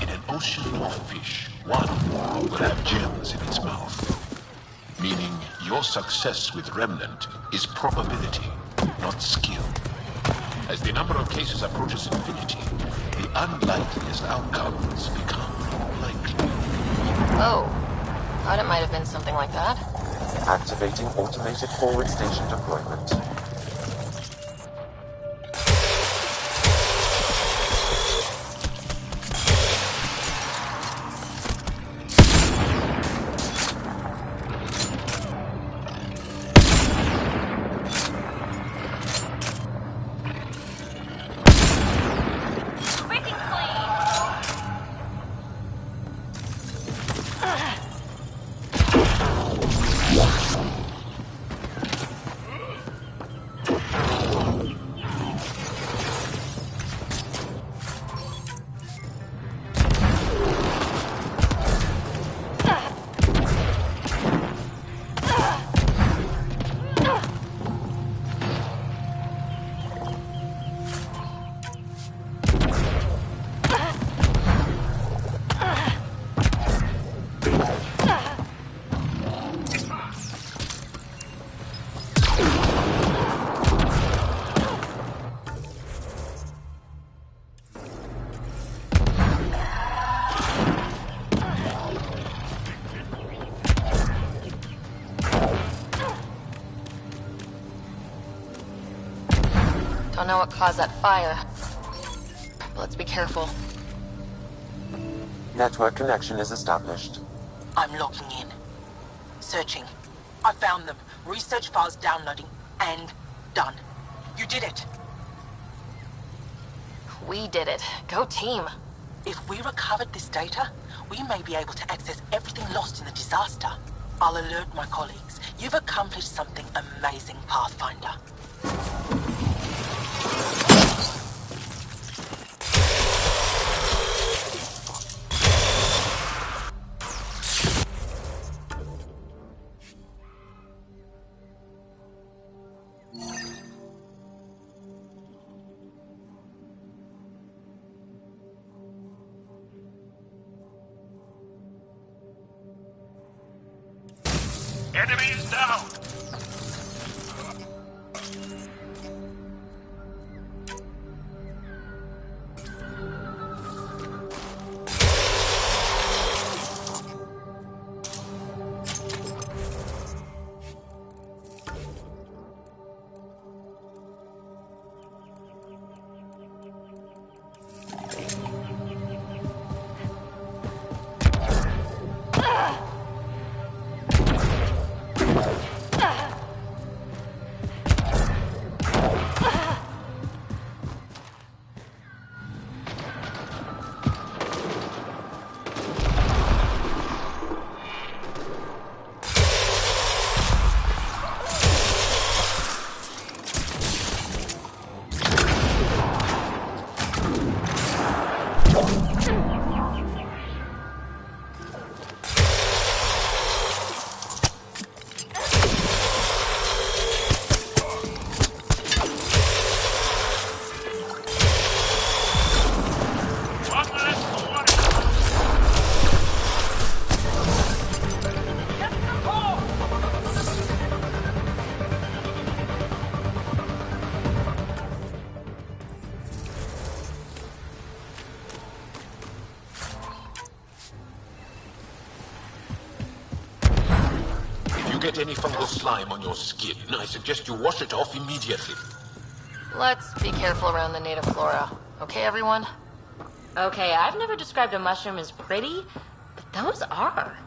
In an ocean of fish, one will have gems in its mouth. Meaning your success with Remnant is probability, not skill. As the number of cases approaches infinity, the unlikeliest outcomes become likely. Oh, thought it might have been something like that. Activating automated forward station deployment. don't know what caused that fire. But let's be careful. Network connection is established. I'm logging in. Searching. I found them. Research files downloading. And done. You did it. We did it. Go team. If we recovered this data, we may be able to access everything lost in the disaster. I'll alert my colleagues. You've accomplished something amazing, Pathfinder. Enemies down! Get any fungal slime on your skin, I suggest you wash it off immediately. Let's be careful around the native flora. Okay, everyone? Okay, I've never described a mushroom as pretty, but those are.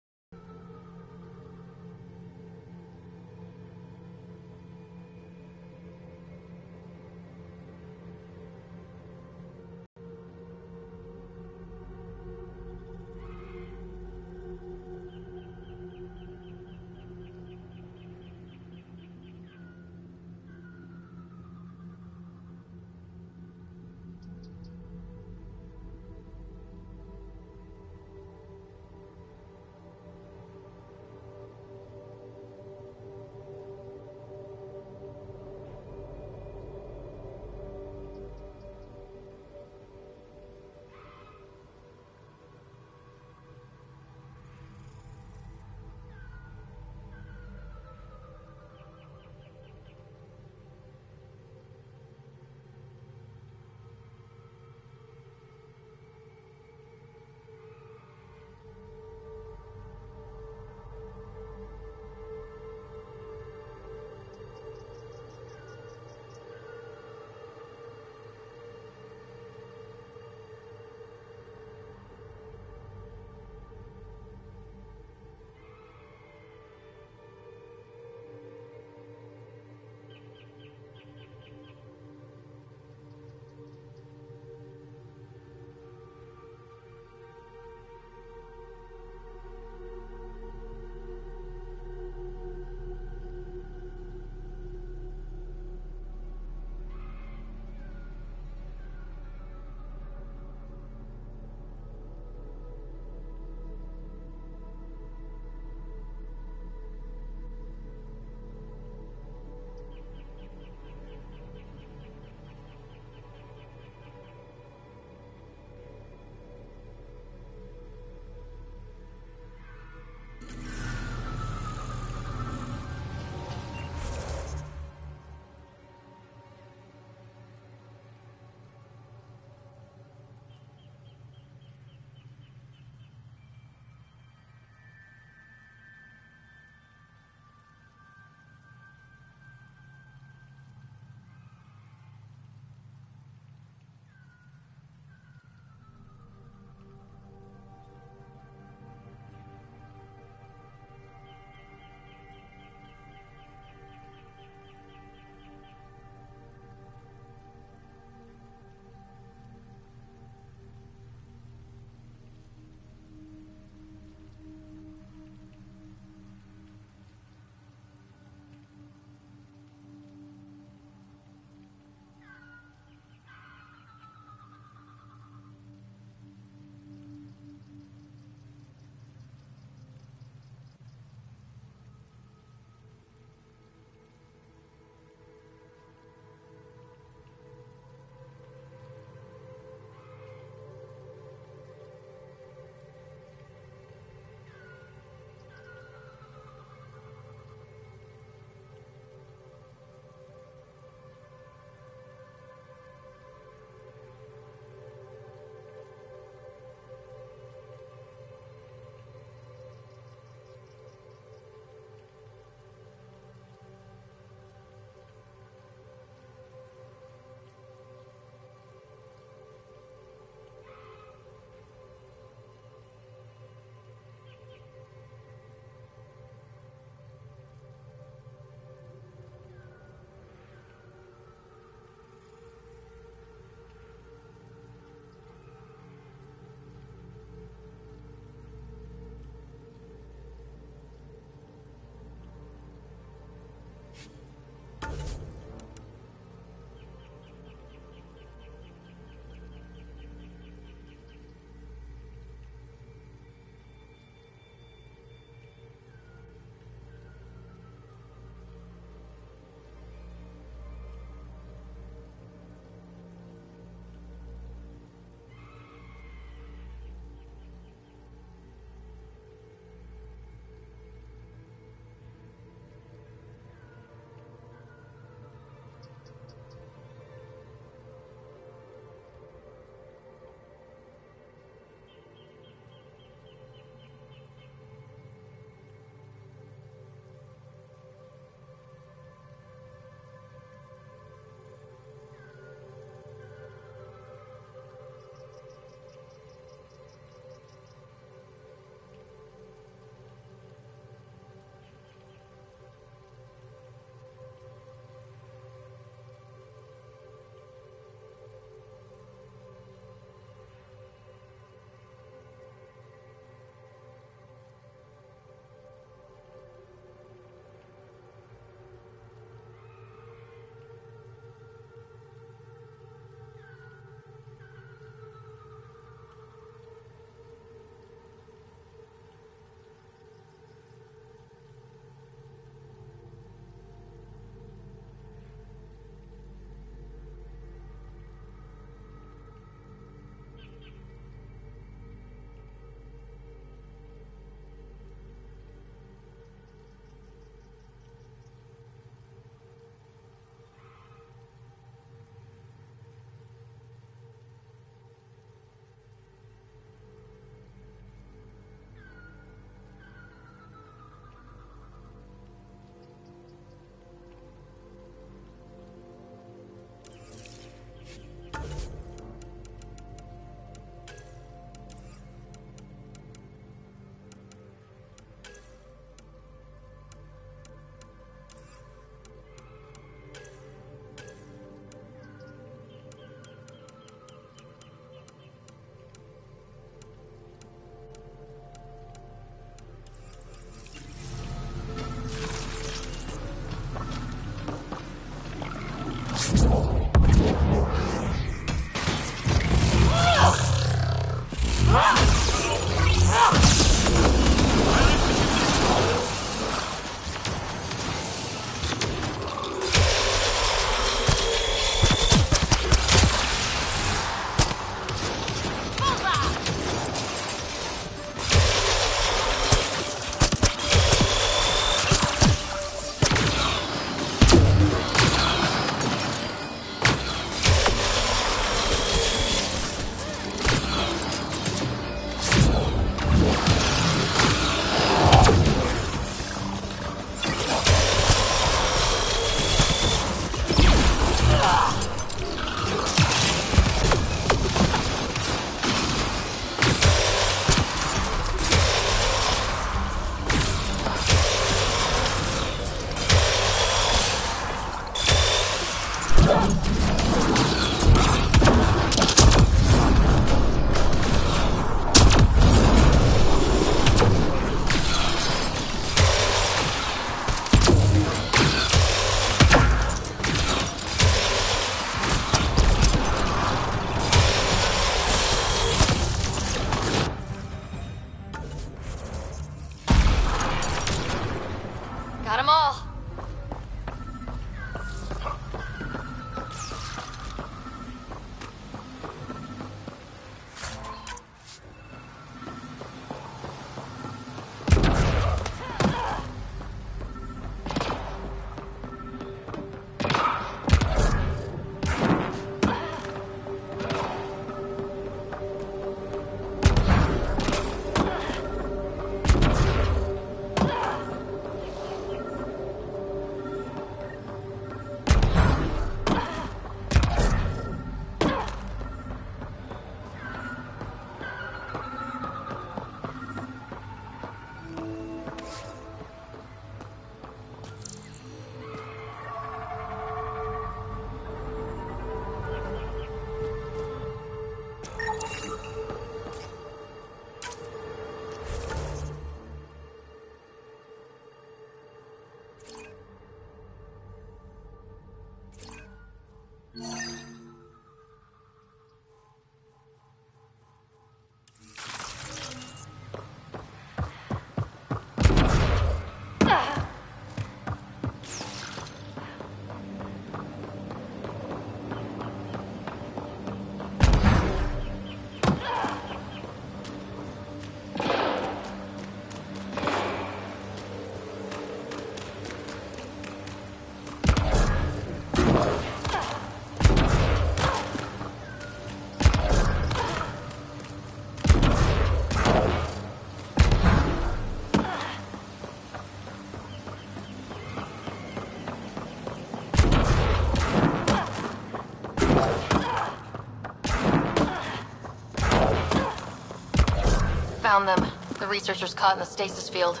Found them. The researchers caught in the stasis field.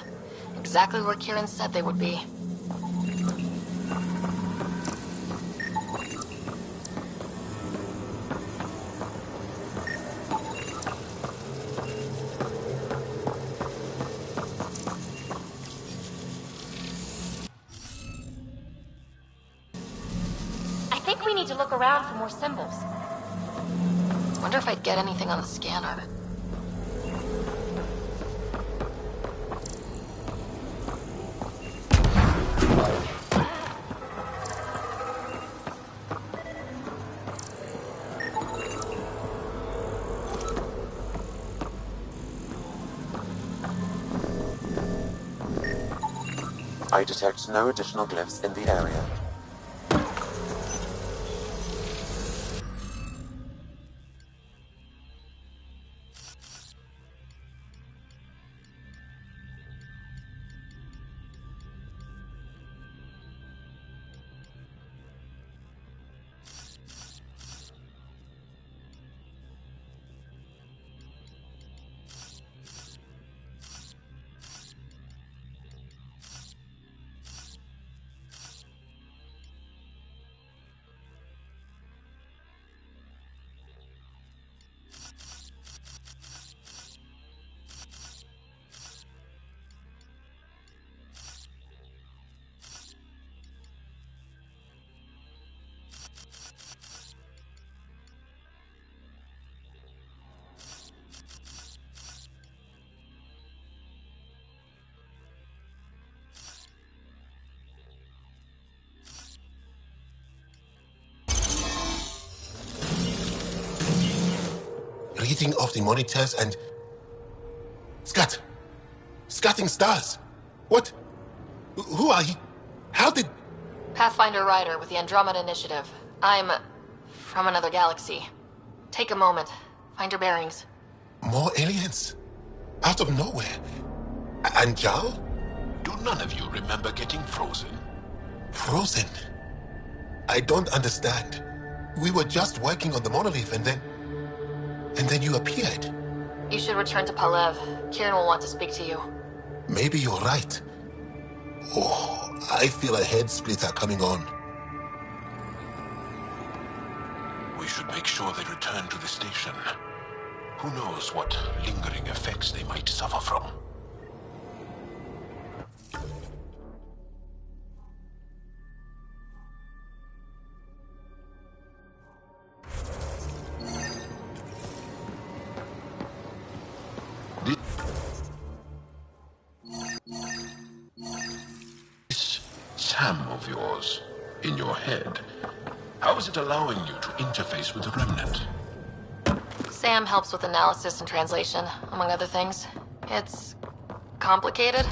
Exactly where Kieran said they would be. I think we need to look around for more symbols. Wonder if I'd get anything on the scanner. I detect no additional glyphs in the area. Reading of the monitors and... Scatting stars! What? Who are you? How did... Pathfinder Rider with the Andromeda Initiative. I'm... from another galaxy. Take a moment. Find your bearings. More aliens? Out of nowhere? And Jal? Do none of you remember getting frozen? Frozen? I don't understand. We were just working on the monolith and then you appeared. You should return to Palev. Kieran will want to speak to you. Maybe you're right. Oh, I feel a head splitter coming on. We should make sure they return to the station. Who knows what lingering effects they might suffer from. This Sam of yours, in your head, how is it allowing you to interface with the Remnant? Sam helps with analysis and translation, among other things. It's complicated.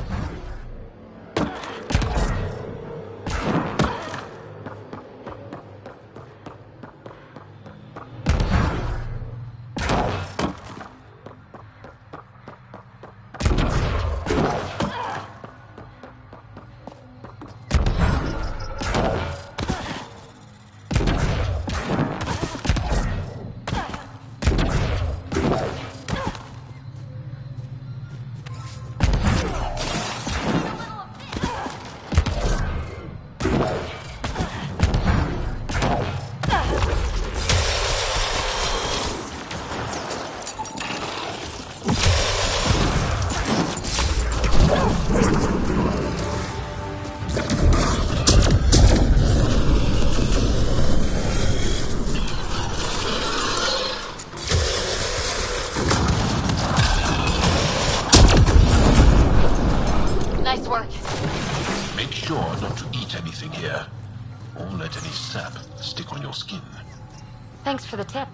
Nice work. Make sure not to eat anything here, or let any sap stick on your skin. Thanks for the tip.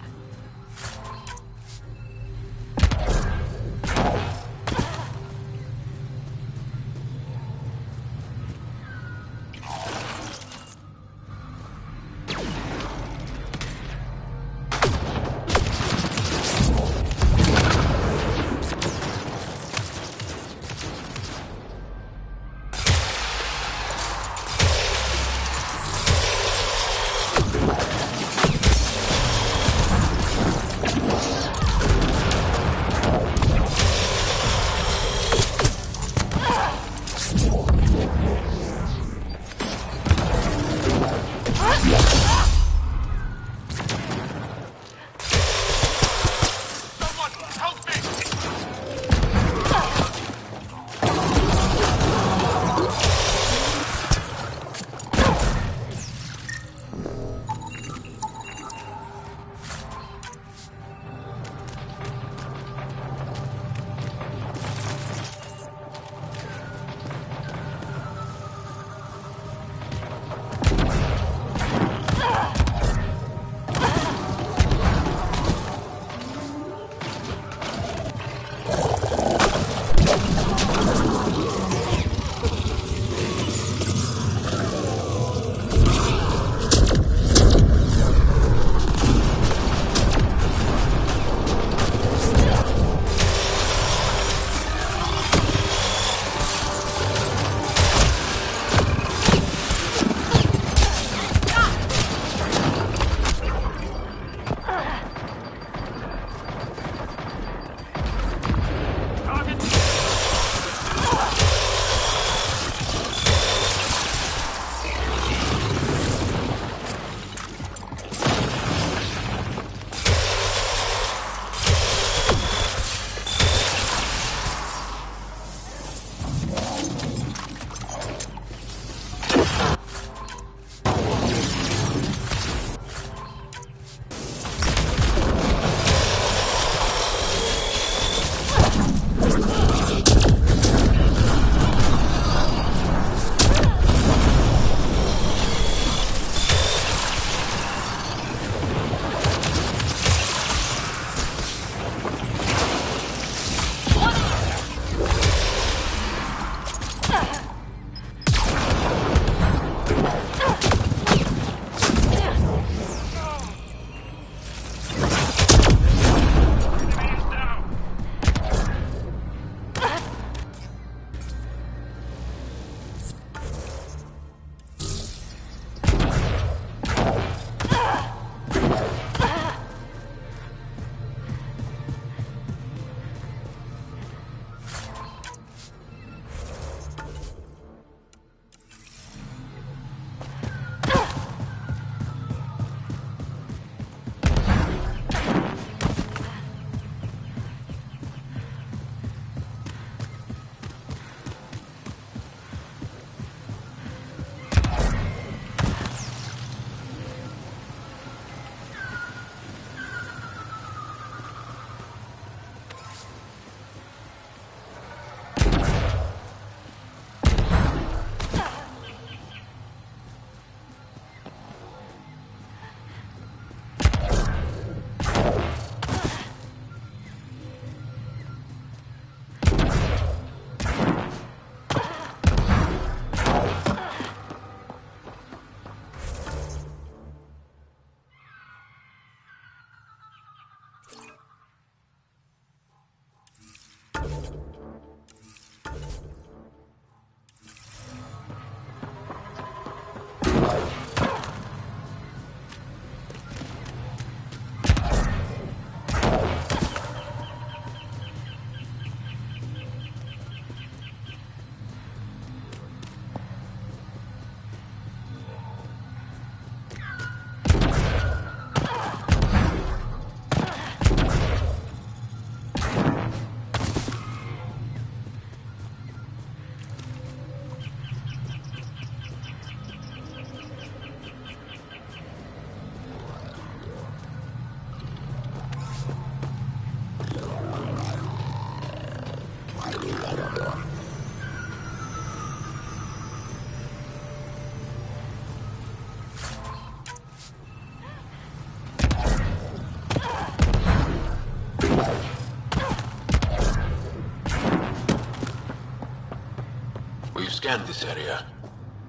scanned this area.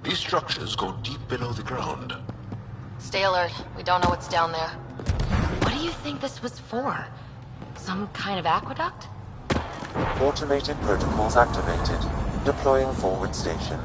These structures go deep below the ground. Stay alert. We don't know what's down there. What do you think this was for? Some kind of aqueduct? Automated protocols activated. Deploying forward station.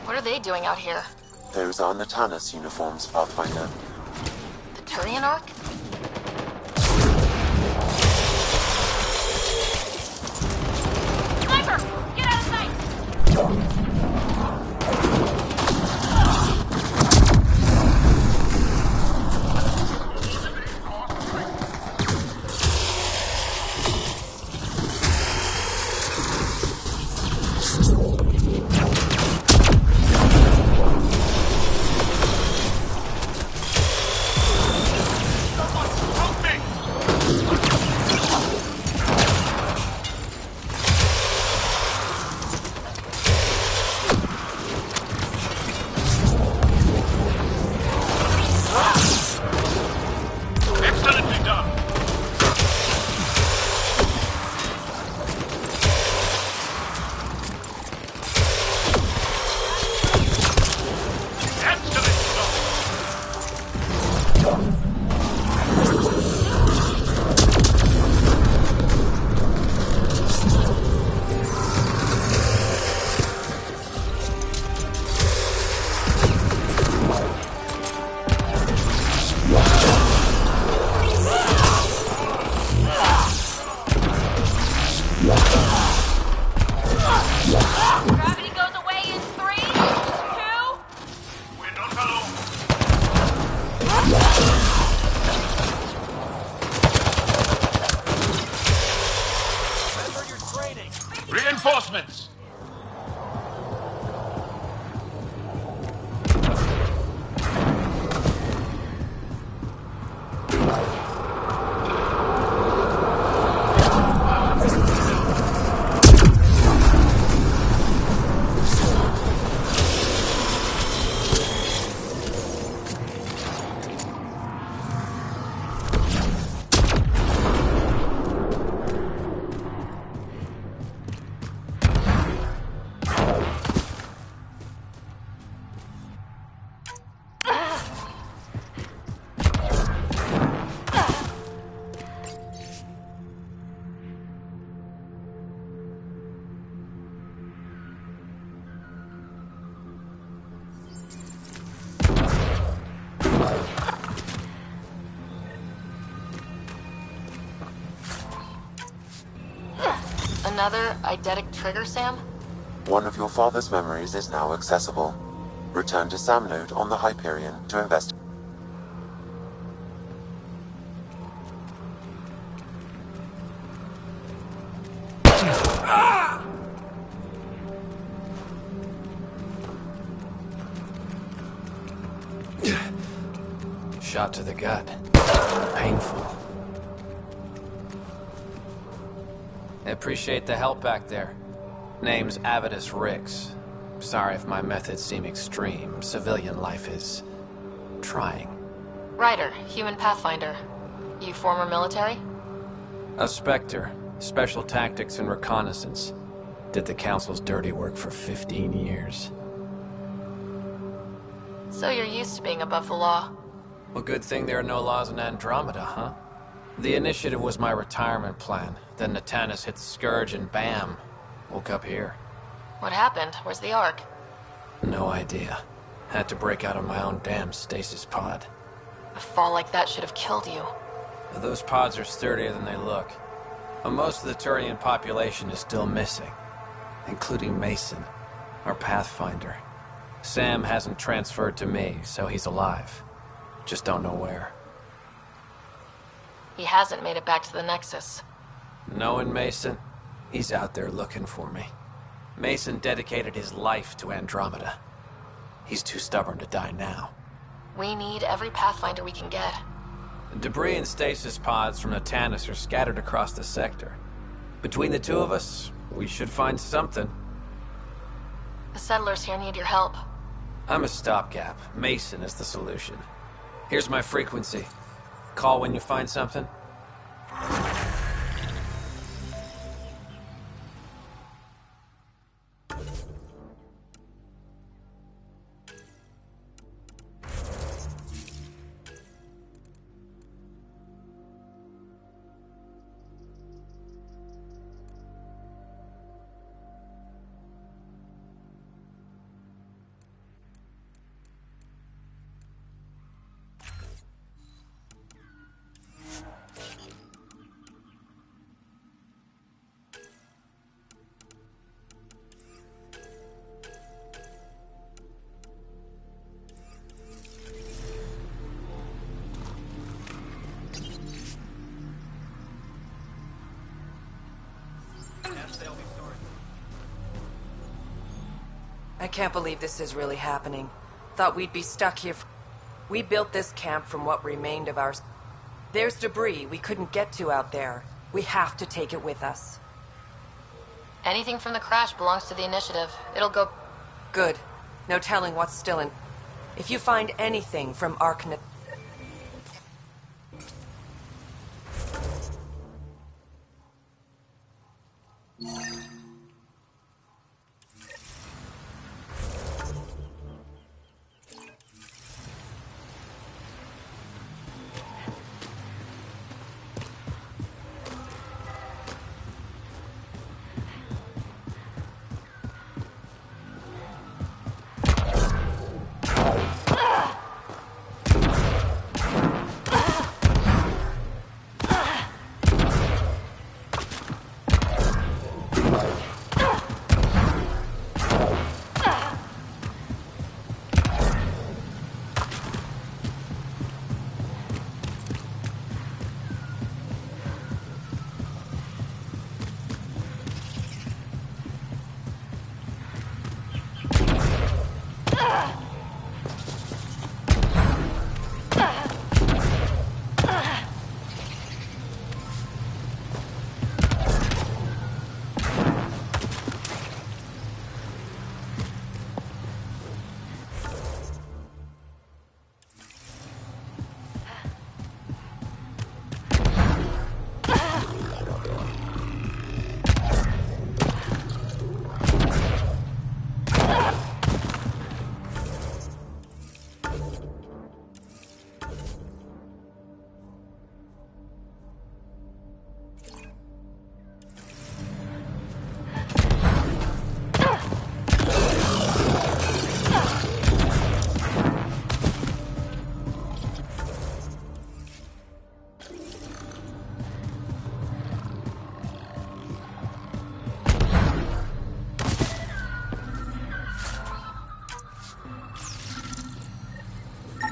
What are they doing out here? Those are Natanus uniforms, Pathfinder. The Turian Ark? Sniper! Get out of sight! Gravity goes away in 3, 2... We're not alone. Remember your training. Reinforcements! Another eidetic trigger, Sam? One of your father's memories is now accessible. Return to Sam Node on the Hyperion to investigate. Shot to the gut. Painful. I appreciate the help back there. Name's Avidus Rix. Sorry if my methods seem extreme. Civilian life is... trying. Ryder, human pathfinder. You former military? A Spectre. Special tactics and reconnaissance. Did the Council's dirty work for 15 years. So you're used to being above the law. Well, good thing there are no laws in Andromeda, huh? The initiative was my retirement plan. Then Natanis hit the Scourge and bam, woke up here. What happened? Where's the Ark? No idea. Had to break out of my own damn stasis pod. A fall like that should have killed you. Those pods are sturdier than they look. But most of the Turian population is still missing, including Mason, our Pathfinder. Sam hasn't transferred to me, so he's alive. Just don't know where. He hasn't made it back to the Nexus. Knowing Mason, he's out there looking for me. Mason dedicated his life to Andromeda. He's too stubborn to die now. We need every Pathfinder we can get. Debris and stasis pods from the Tannis are scattered across the sector. Between the two of us, we should find something. The settlers here need your help. I'm a stopgap. Mason is the solution. Here's my frequency. Call when you find something. I can't believe this is really happening. Thought we'd be stuck here. We built this camp from what remained of ours. There's debris we couldn't get to out there. We have to take it with us. Anything from the crash belongs to the Initiative. It'll go... Good. No telling what's still in... If you find anything from Arknet...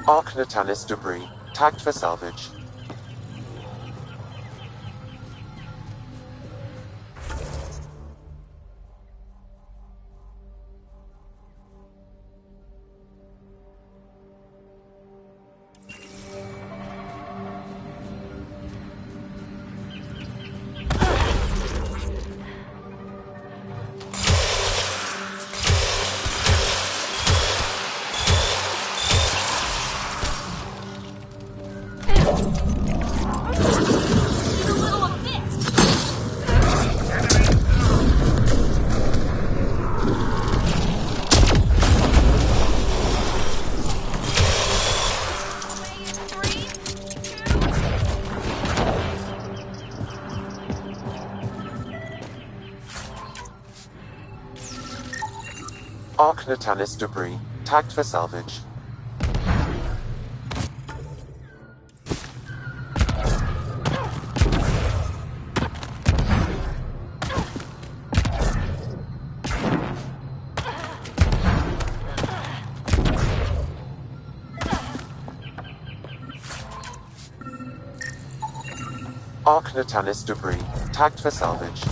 Ark Natanis debris, tagged for salvage. Arc Natanis debris. Tagged for salvage. Arc Natanis debris. Tagged for salvage.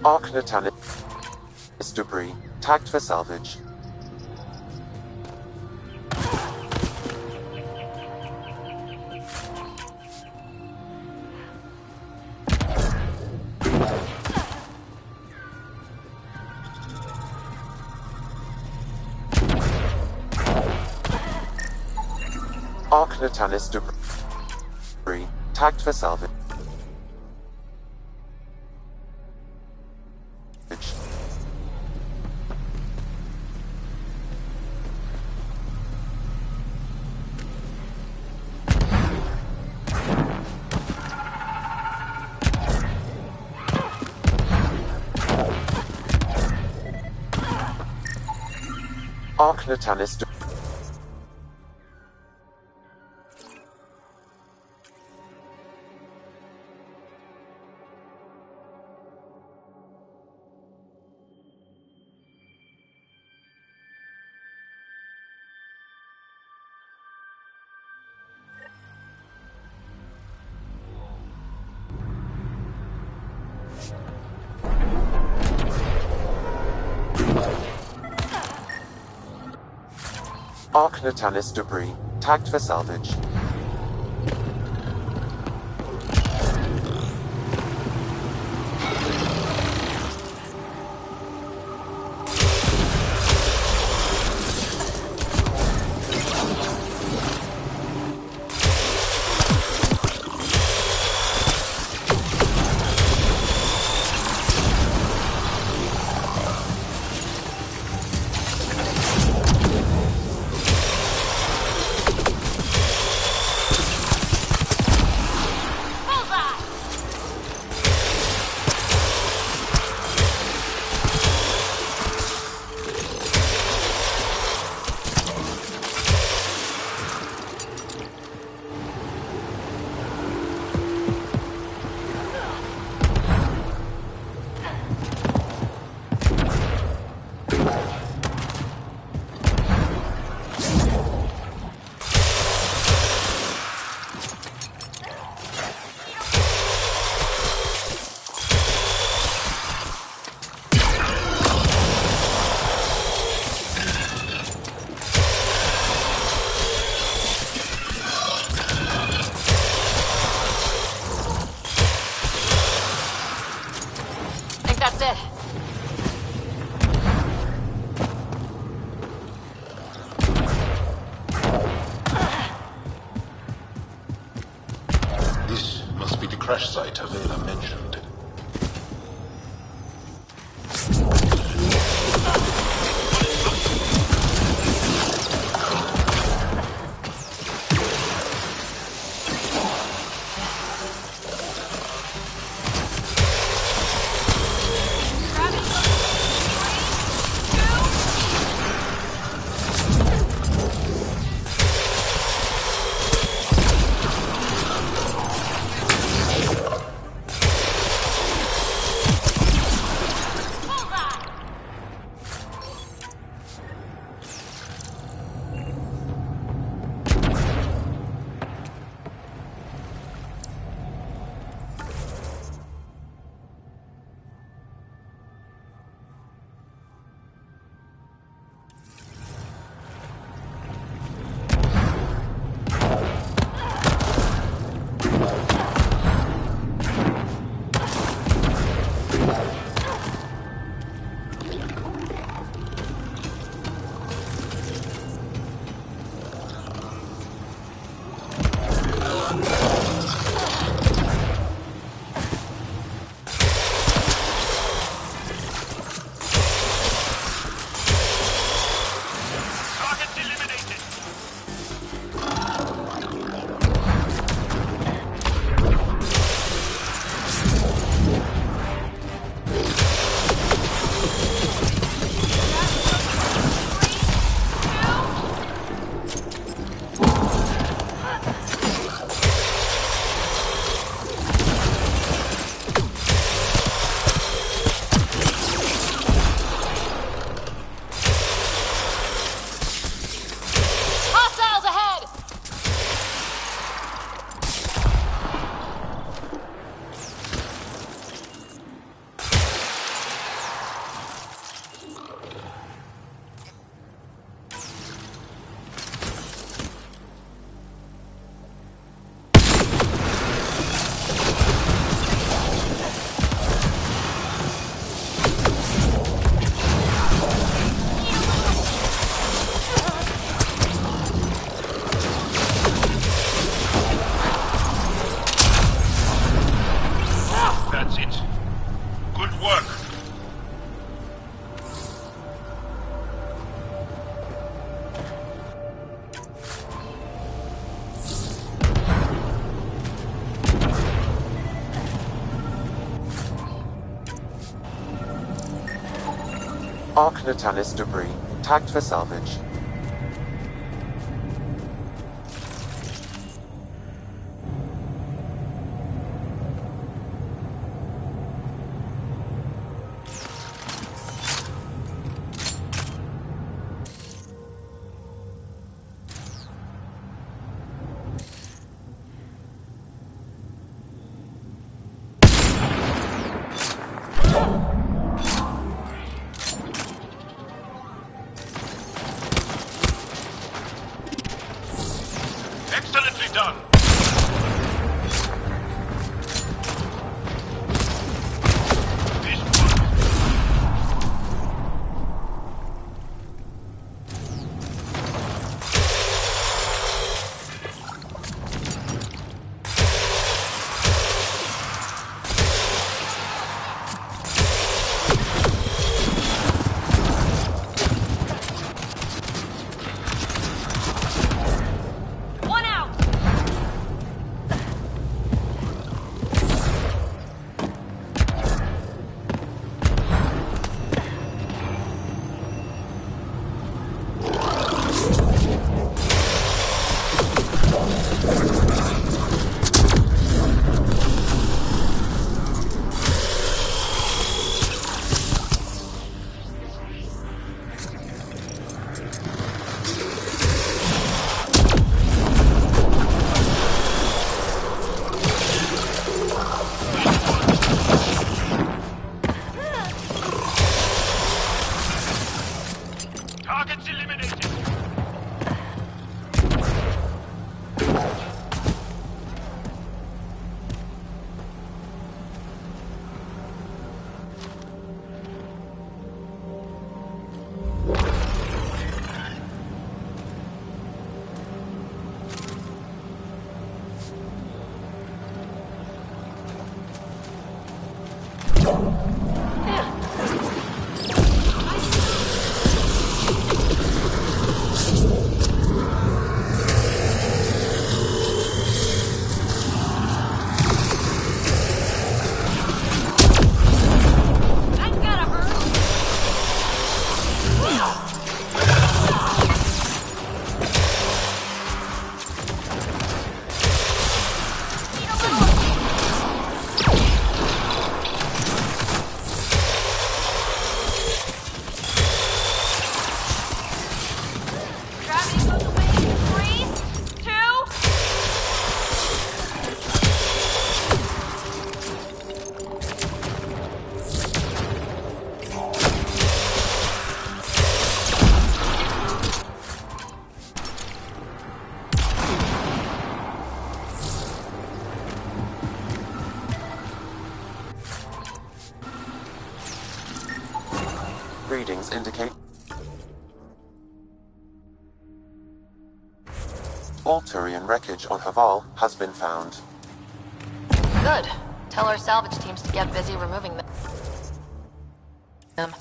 Arc Natanis debris. Tagged for salvage. Arc Natanis debris. Tagged for salvage. Arc Natanis debris. Arc Natanis debris. Tagged for salvage. That's it. This must be the crash site Avela mentioned. Arc Natalis debris, tagged for salvage. Excellently done. One out! Targets eliminated. Readings indicate all Turian wreckage on Haval has been found. Good. Tell our salvage teams to get busy removing them.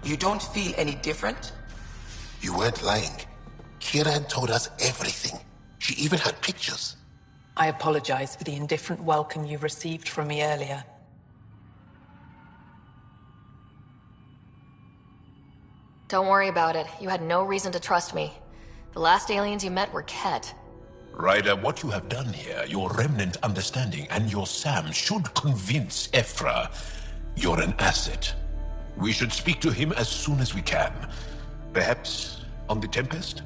You don't feel any different? You weren't lying. Kira had told us everything. She even had pictures. I apologize for the indifferent welcome you received from me earlier. Don't worry about it. You had no reason to trust me. The last aliens you met were Ket. Ryder, what you have done here, your remnant understanding and your Sam should convince Ephra you're an asset. We should speak to him as soon as we can. Perhaps on the Tempest?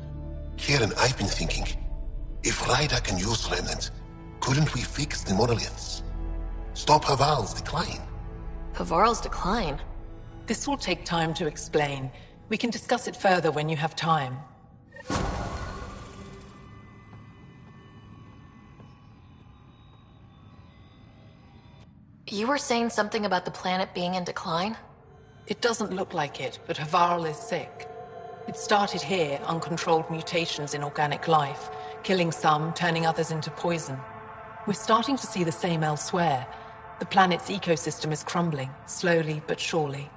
Kieran, I've been thinking, if Ryder can use remnant, couldn't we fix the monoliths? Stop Haval's decline? Havarl's decline? This will take time to explain. We can discuss it further when you have time. You were saying something about the planet being in decline? It doesn't look like it, but Havarl is sick. It started here, uncontrolled mutations in organic life, killing some, turning others into poison. We're starting to see the same elsewhere. The planet's ecosystem is crumbling, slowly but surely.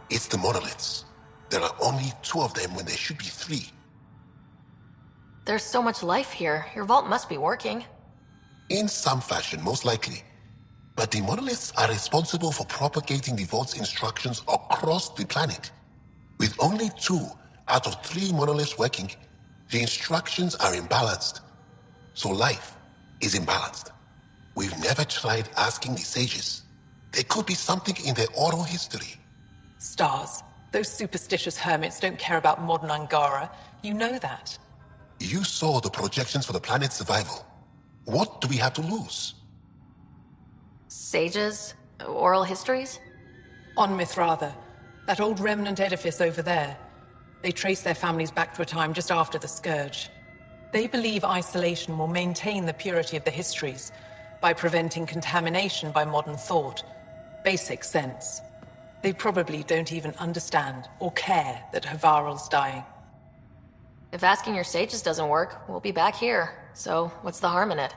It's the monoliths. There are only 2 of them when there should be 3. There's so much life here. Your vault must be working. In some fashion, most likely. But the monoliths are responsible for propagating the vault's instructions across the planet. With only 2 out of 3 monoliths working, the instructions are imbalanced. So life is imbalanced. We've never tried asking the sages. There could be something in their oral history. Stars. Those superstitious hermits don't care about modern Angara. You know that. You saw the projections for the planet's survival. What do we have to lose? Sages? Oral histories? On Mithratha. That old remnant edifice over there. They trace their families back to a time just after the Scourge. They believe isolation will maintain the purity of the histories by preventing contamination by modern thought. Basic sense. They probably don't even understand or care that Havarl's dying. If asking your sages doesn't work, we'll be back here. So, what's the harm in it?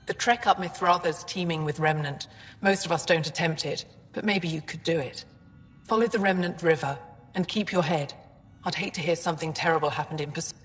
The trek up Mithratha's teeming with Remnant. Most of us don't attempt it, but maybe you could do it. Follow the Remnant River, and keep your head. I'd hate to hear something terrible happened in pursuit.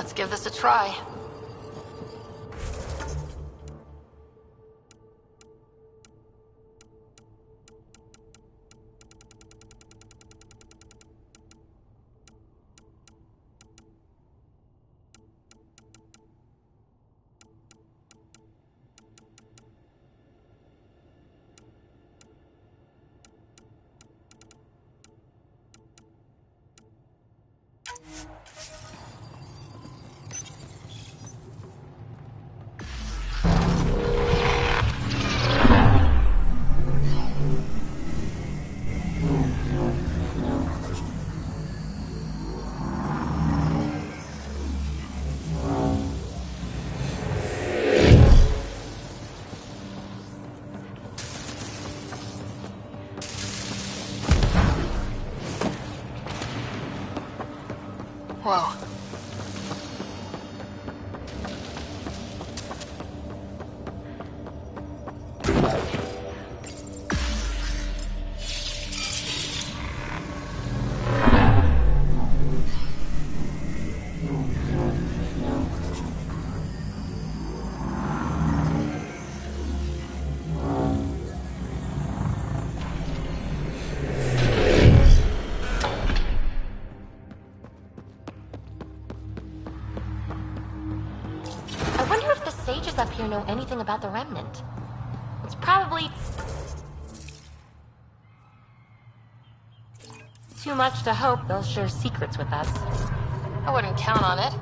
Let's give this a try. Whoa. I wonder if the sages up here know anything about the Remnant. It's probably too much to hope they'll share secrets with us. I wouldn't count on it.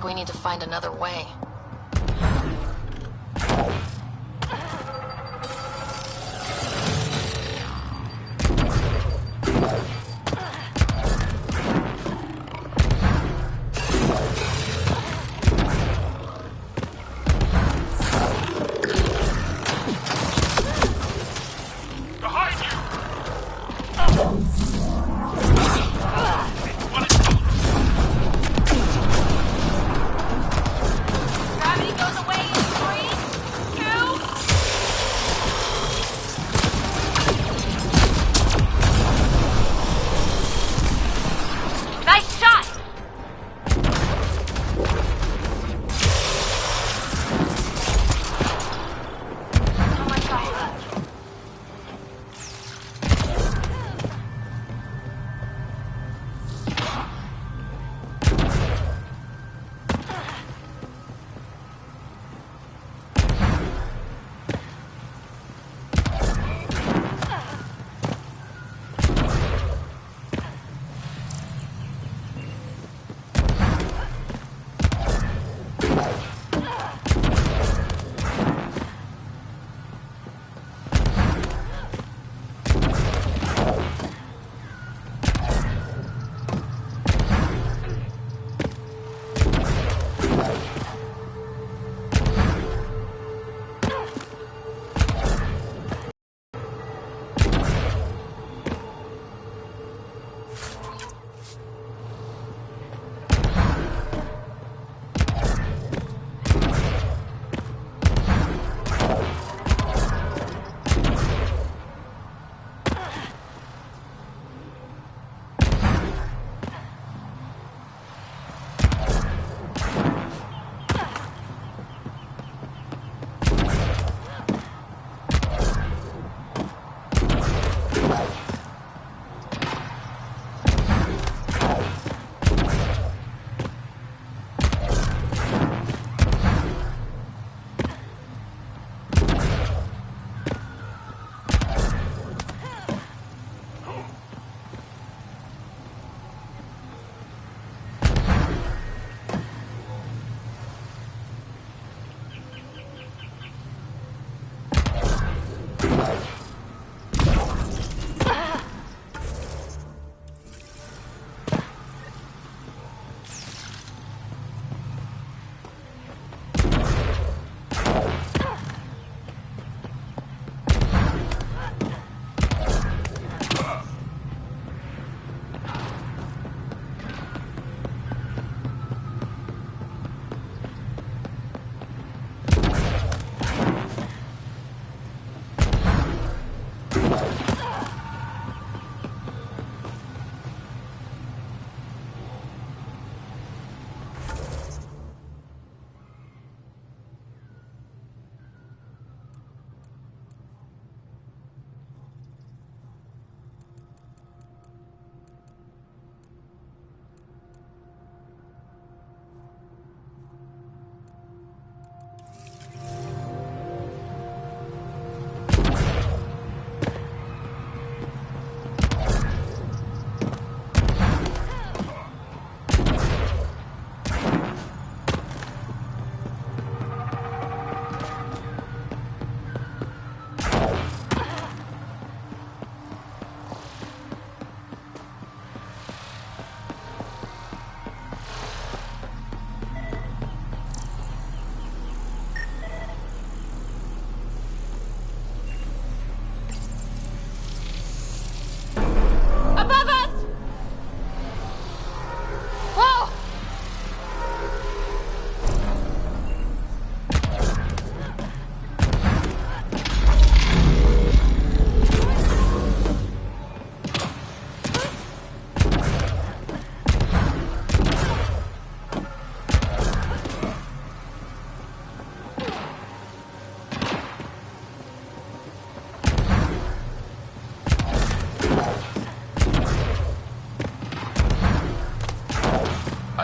we need to find another way.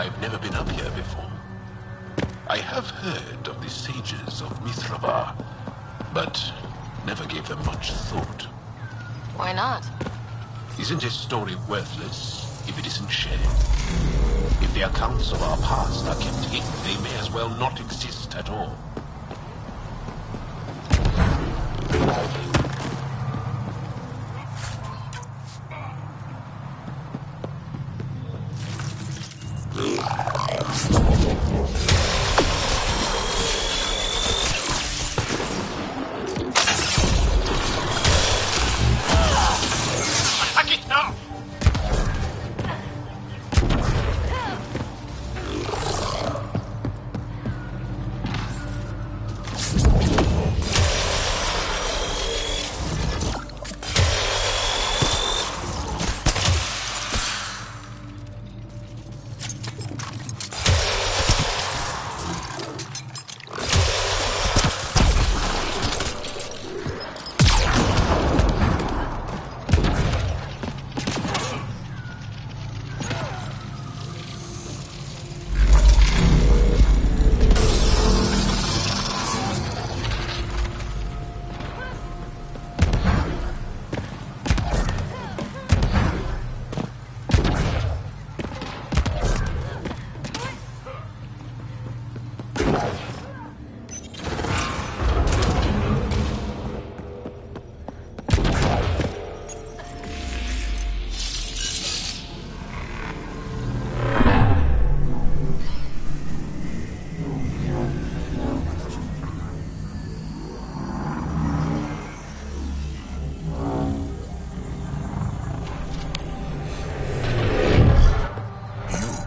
I've never been up here before. I have heard of the sages of Mithrava, but never gave them much thought. Why not? Isn't a story worthless if it isn't shared. If the accounts of our past are kept hidden, they may as well not exist at all.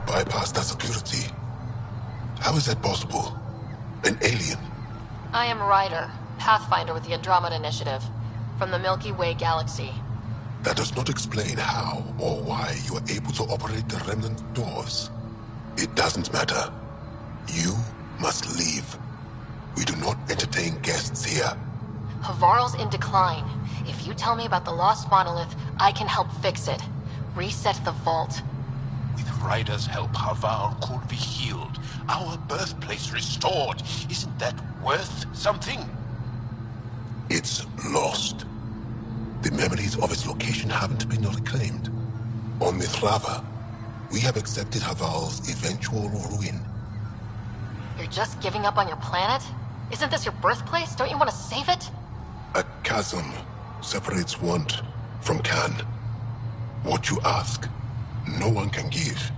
Bypass that security. How is that possible? An alien? I am Ryder, Pathfinder with the Andromeda Initiative, from the Milky Way galaxy. That does not explain how or why you are able to operate the remnant doors. It doesn't matter. You must leave. We do not entertain guests here. Havarl's in decline. If you tell me about the lost monolith, I can help fix it. Reset the vault. With Ryder's help, Havarl could be healed. Our birthplace restored. Isn't that worth something? It's lost. The memories of its location haven't been reclaimed. On Mithrava, we have accepted Havarl's eventual ruin. You're just giving up on your planet? Isn't this your birthplace? Don't you want to save it? A chasm separates want from can. What you ask, no one can give.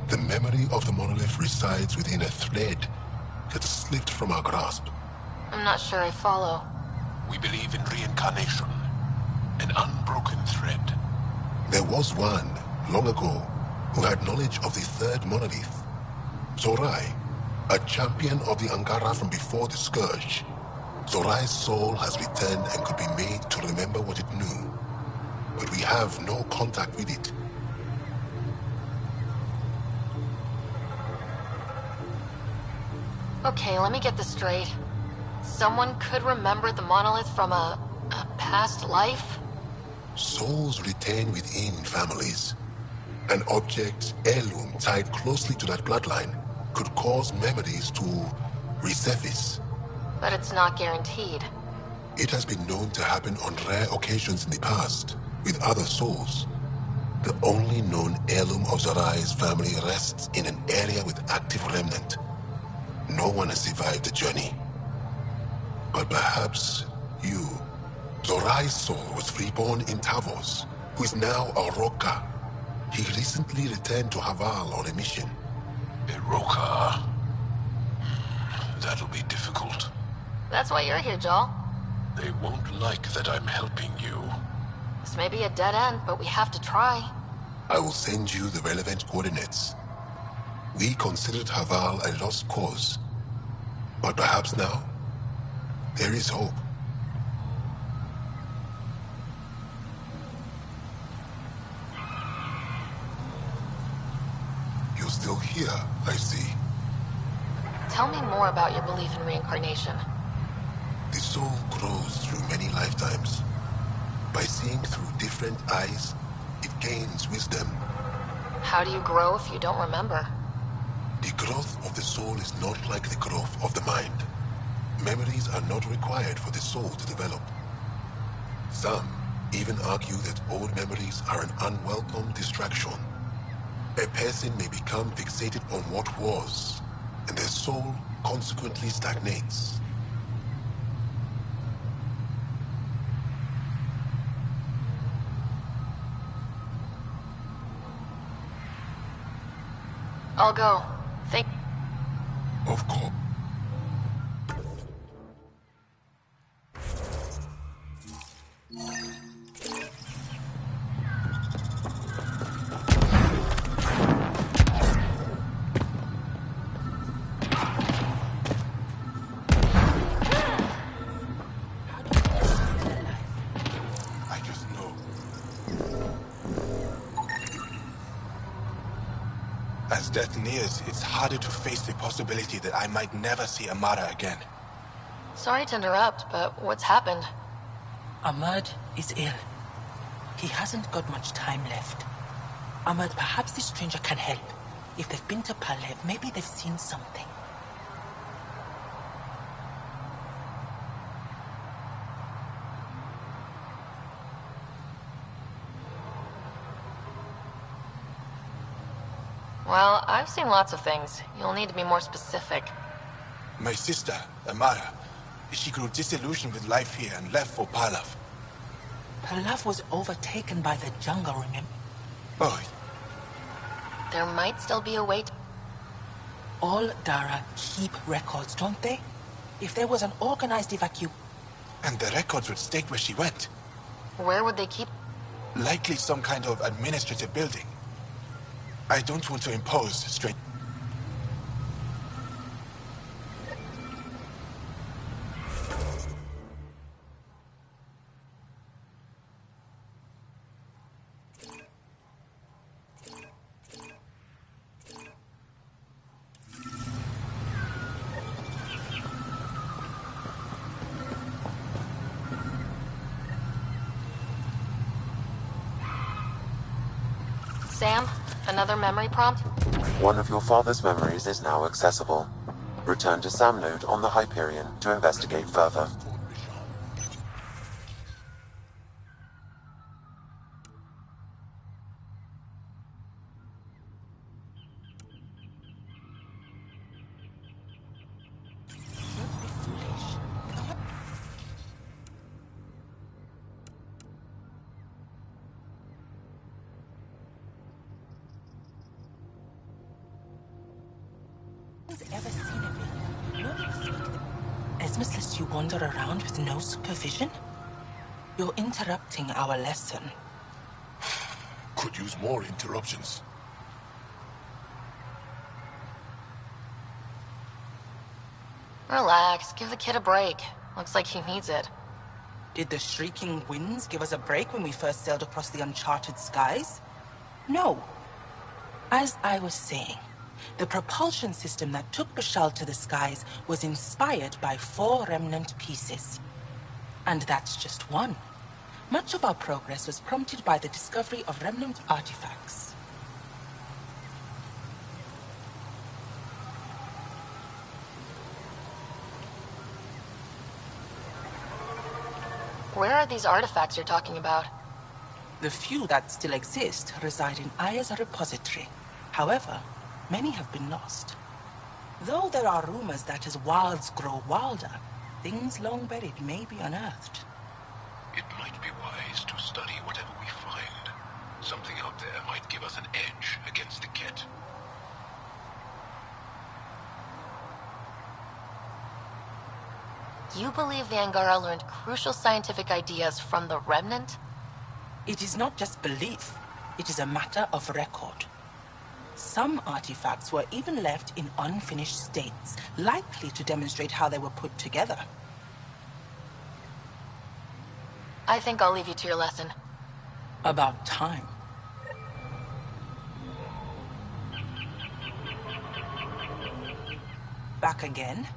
The memory of the monolith resides within a thread that slipped from our grasp. I'm not sure I follow. We believe in reincarnation. An unbroken thread. There was one, long ago, who had knowledge of the third monolith. Zorai, a champion of the Angara from before the Scourge. Zorai's soul has returned and could be made to remember what it knew. But we have no contact with it. Okay, let me get this straight. Someone could remember the monolith from a past life? Souls retain within families. An object, heirloom, tied closely to that bloodline could cause memories to resurface. But it's not guaranteed. It has been known to happen on rare occasions in the past, with other souls. The only known heirloom of Zorai's family rests in an area with active remnant. No one has survived the journey. But perhaps you. Zorai's soul was reborn in Tavos, who is now a Roka. He recently returned to Havarl on a mission. A Roka? That'll be difficult. That's why you're here, Jal. They won't like that I'm helping you. This may be a dead end, but we have to try. I will send you the relevant coordinates. We considered Havarl a lost cause. But perhaps now, there is hope. You're still here, I see. Tell me more about your belief in reincarnation. The soul grows through many lifetimes. By seeing through different eyes, it gains wisdom. How do you grow if you don't remember? The growth of the soul is not like the growth of the mind. Memories are not required for the soul to develop. Some even argue that old memories are an unwelcome distraction. A person may become fixated on what was, and their soul consequently stagnates. I'll go. Thank... Of course. I just know. As death nears, it's harder to face the possibility that I might never see Amara again. Sorry to interrupt, but what's happened? Ahmad is ill. He hasn't got much time left. Ahmad, perhaps this stranger can help. If they've been to Palev, maybe they've seen something. Well, I've seen lots of things. You'll need to be more specific. My sister, Amara, she grew disillusioned with life here and left for Palav. Palav was overtaken by the jungle, remember? Oh. There might still be a way to... All Dara keep records, don't they? If there was an organized evacuation... And the records would state where she went. Where would they keep... Likely some kind of administrative building. I don't want to impose straight... Sam, another memory prompt? One of your father's memories is now accessible. Return to Sam Node on the Hyperion to investigate further. Ever seen a bit? Esmus lets you wander around with no supervision? You're interrupting our lesson. Could use more interruptions. Relax, give the kid a break. Looks like he needs it. Did the shrieking winds give us a break when we first sailed across the uncharted skies? No. As I was saying, the propulsion system that took Bashal to the skies was inspired by 4 remnant pieces. And that's just one. Much of our progress was prompted by the discovery of remnant artifacts. Where are these artifacts you're talking about? The few that still exist reside in Aya's repository. However, many have been lost. Though there are rumors that as wilds grow wilder, things long buried may be unearthed. It might be wise to study whatever we find. Something out there might give us an edge against the Ket. You believe the Angara learned crucial scientific ideas from the Remnant? It is not just belief. It is a matter of record. Some artifacts were even left in unfinished states, likely to demonstrate how they were put together. I think I'll leave you to your lesson. About time. Back again?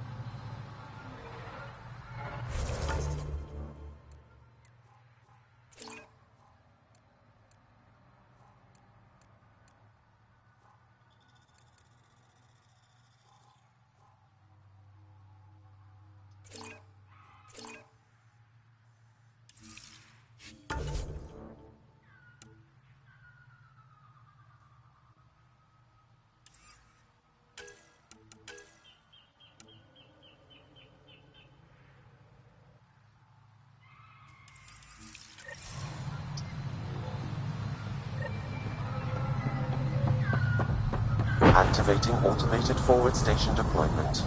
Activating automated forward station deployment.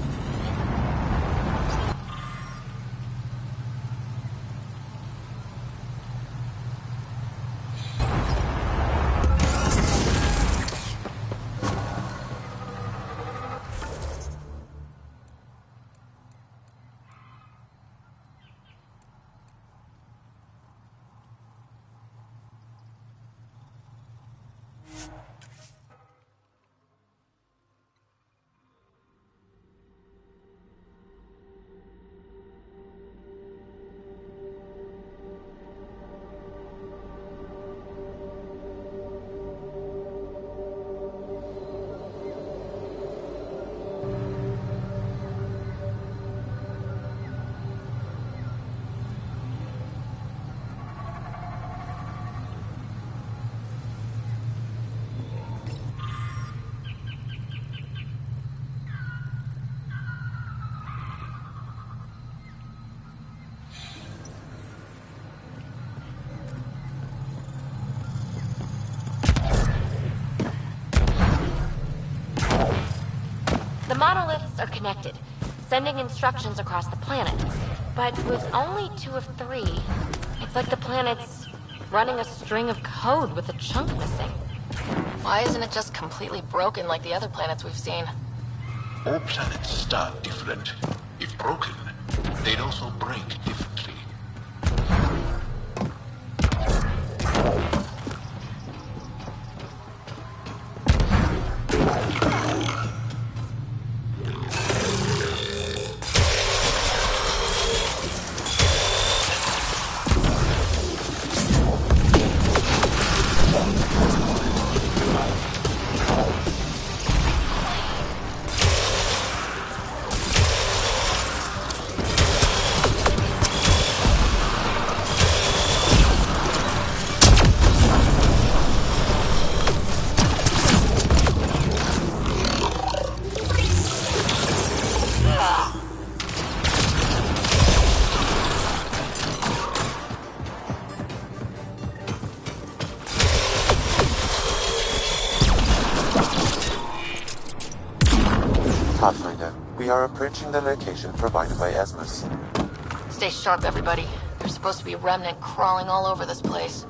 The monoliths are connected, sending instructions across the planet. But with only 2 of 3, it's like the planet's running a string of code with a chunk missing. Why isn't it just completely broken like the other planets we've seen? All planets start different. If broken, they'd also break differently. Pathfinder, we are approaching the location provided by Esmus. Stay sharp, everybody. There's supposed to be a remnant crawling all over this place.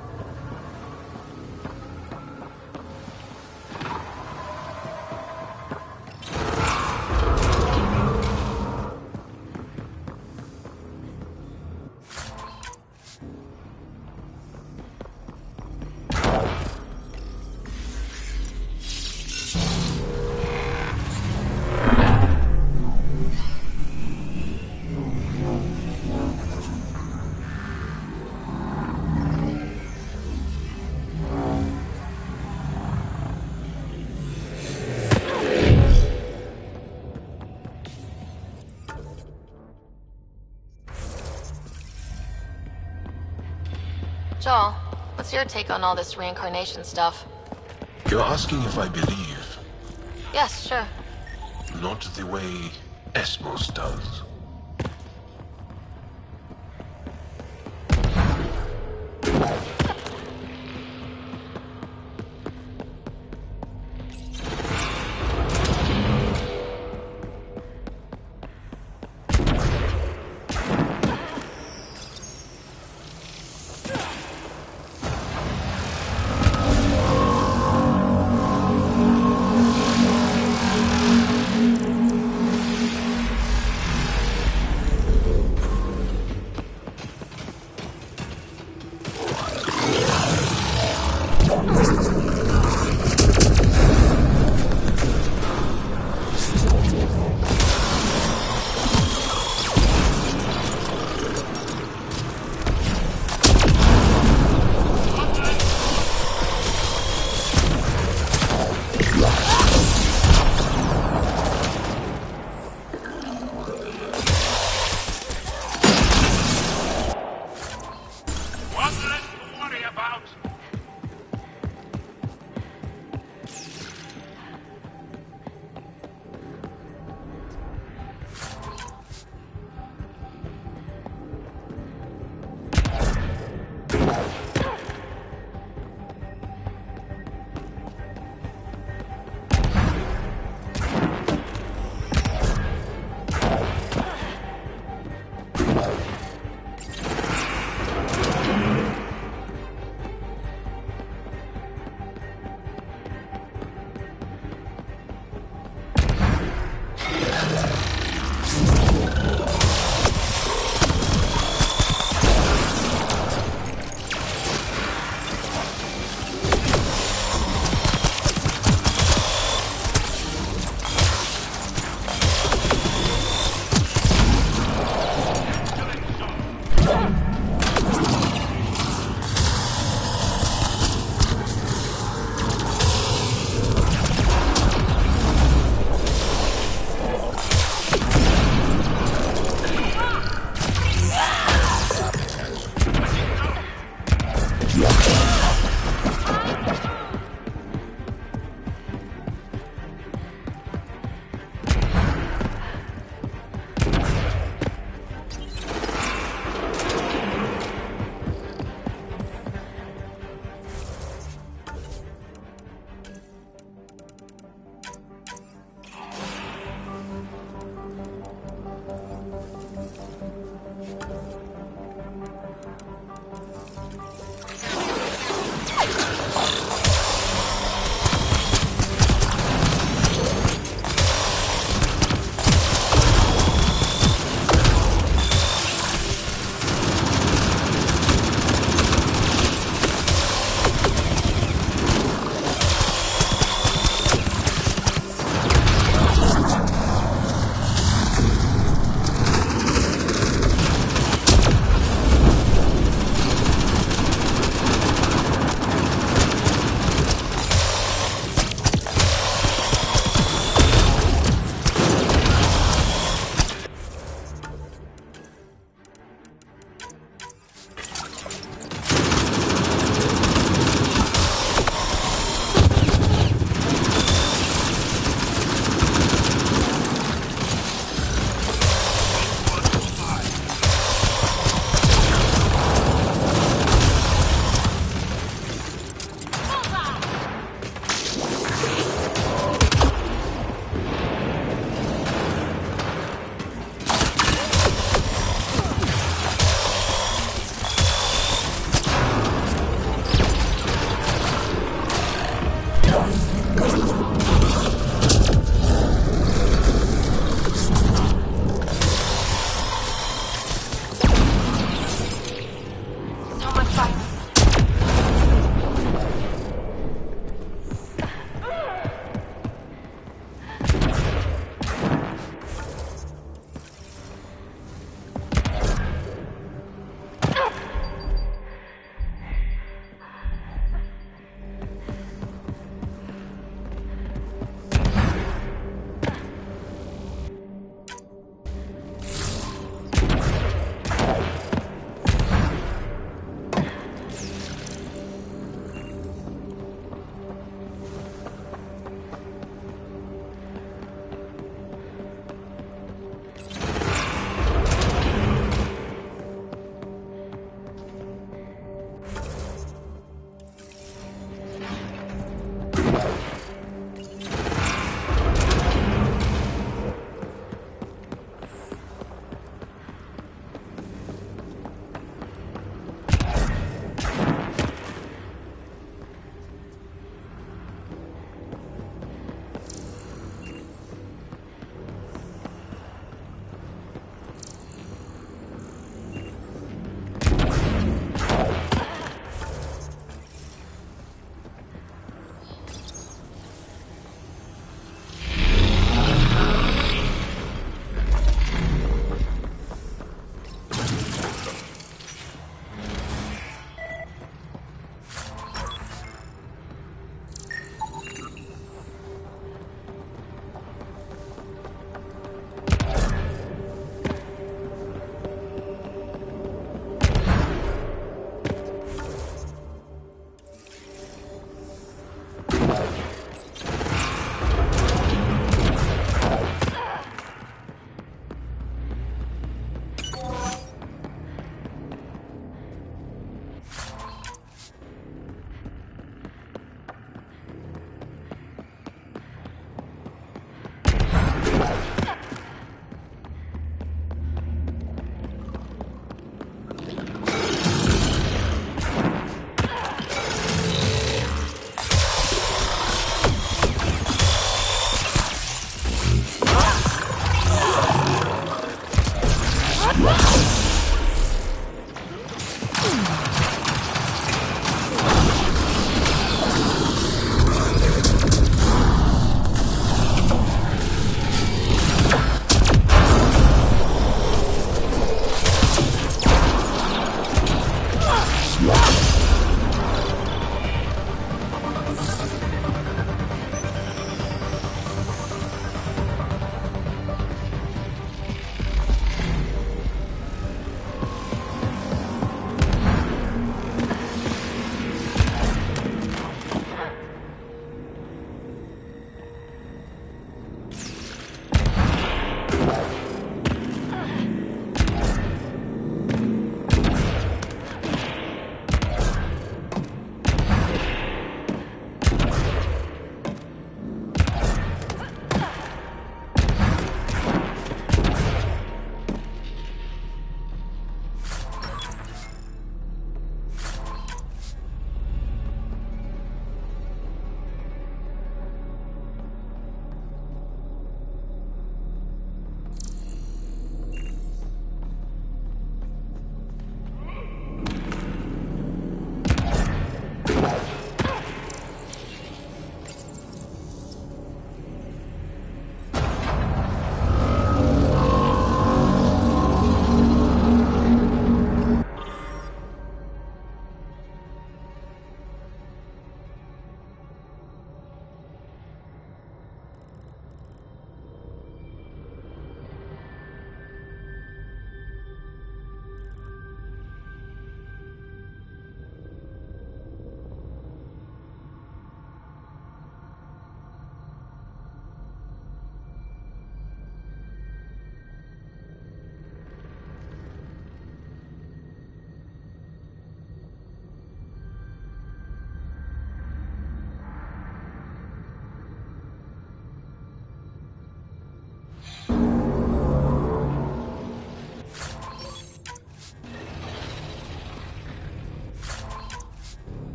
Joel, what's your take on all this reincarnation stuff? You're asking if I believe, Yes, sure. not the way Esmos does.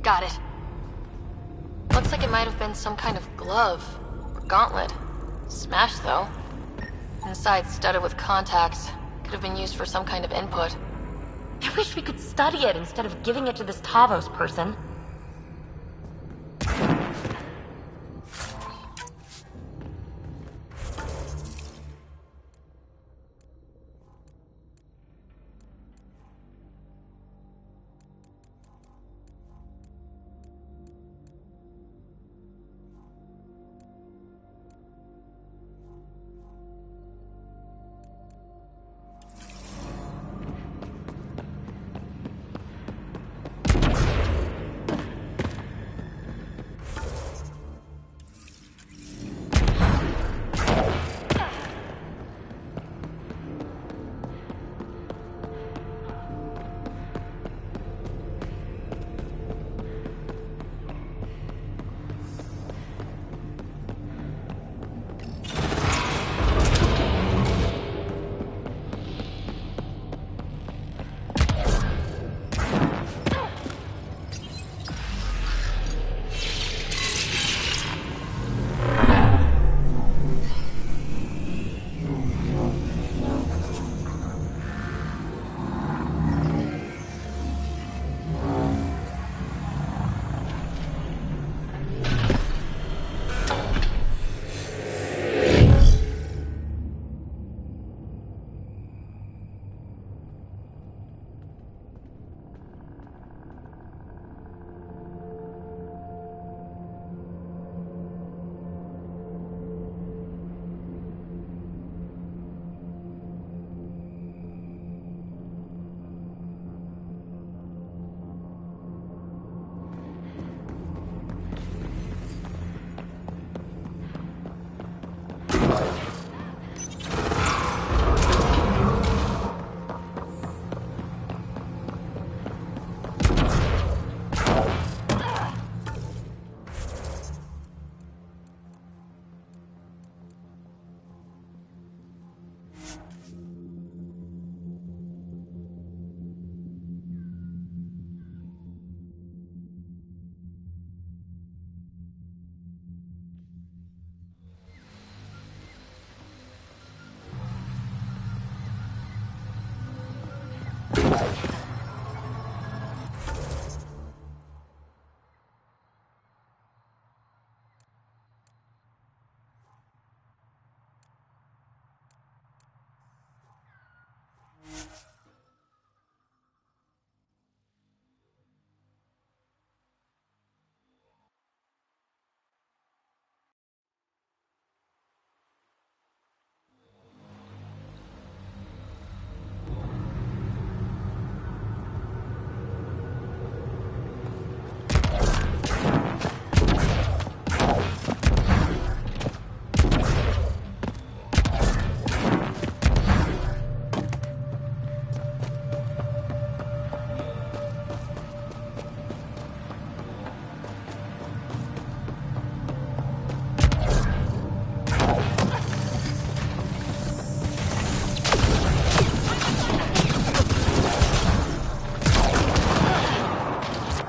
Got it. Looks like it might have been some kind of glove or gauntlet. Smashed, though. Inside studded with contacts. Could have been used for some kind of input. I wish we could study it instead of giving it to this Tavos person.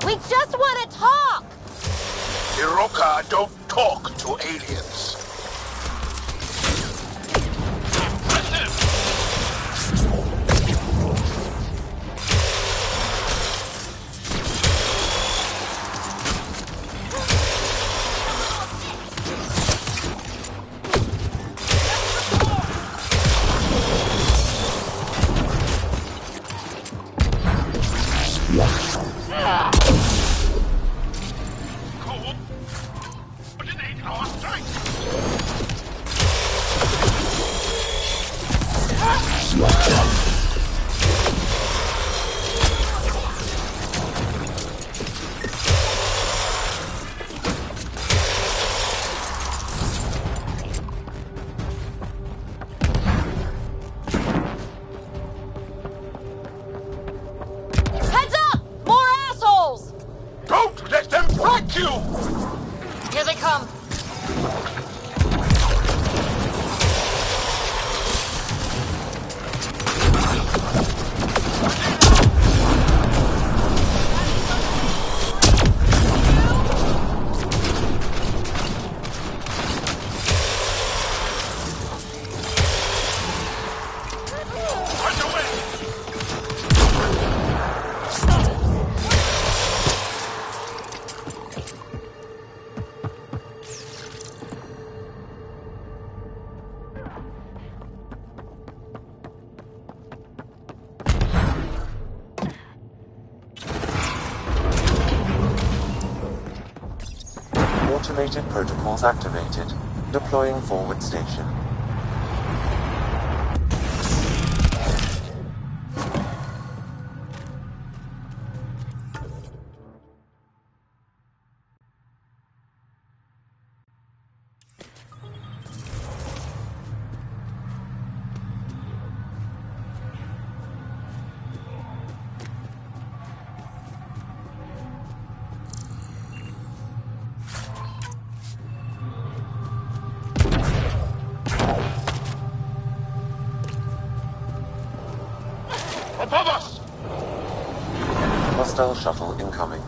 We just want to talk! Hiroka don't talk to aliens. Coordinate our strikes. Heads up! More assholes! Don't let them flank you! Here they come. Automated protocols activated. Deploying forward station. Above us! Hostile shuttle incoming.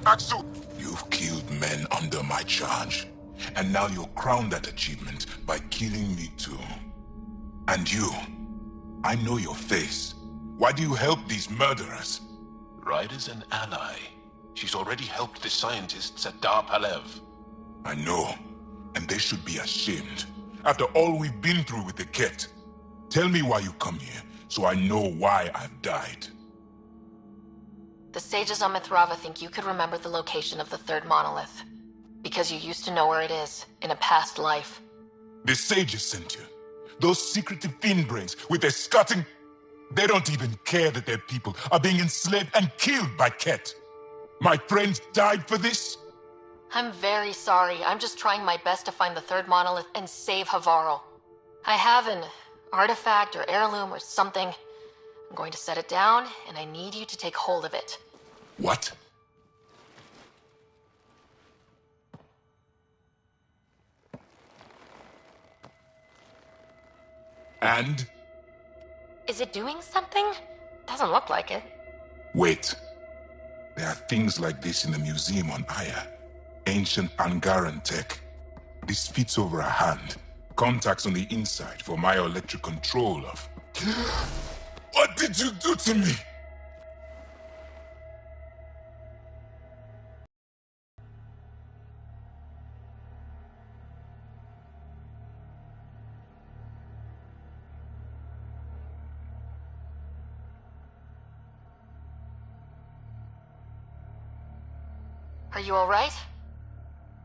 Axel! You've killed men under my charge. And now you'll crown that achievement by killing me too. And you, I know your face. Why do you help these murderers? Ryder's an ally. She's already helped the scientists at Dar Palev. I know, and they should be ashamed. After all we've been through with the Ket. Tell me why you come here, so I know why I've died. The sages on Mithrava think you could remember the location of the third monolith. Because you used to know where it is, in a past life. The sages sent you. Those secretive fiend brains with their scutting... They don't even care that their people are being enslaved and killed by Ket. My friends died for this? I'm very sorry. I'm just trying my best to find the third monolith and save Havarl. I have an artifact or heirloom or something. I'm going to set it down, and I need you to take hold of it. What? And? Is it doing something? Doesn't look like it. Wait. There are things like this in the museum on Aya. Ancient Angaran tech. This fits over a hand. Contacts on the inside for myoelectric control of... What did you do to me? Are you alright?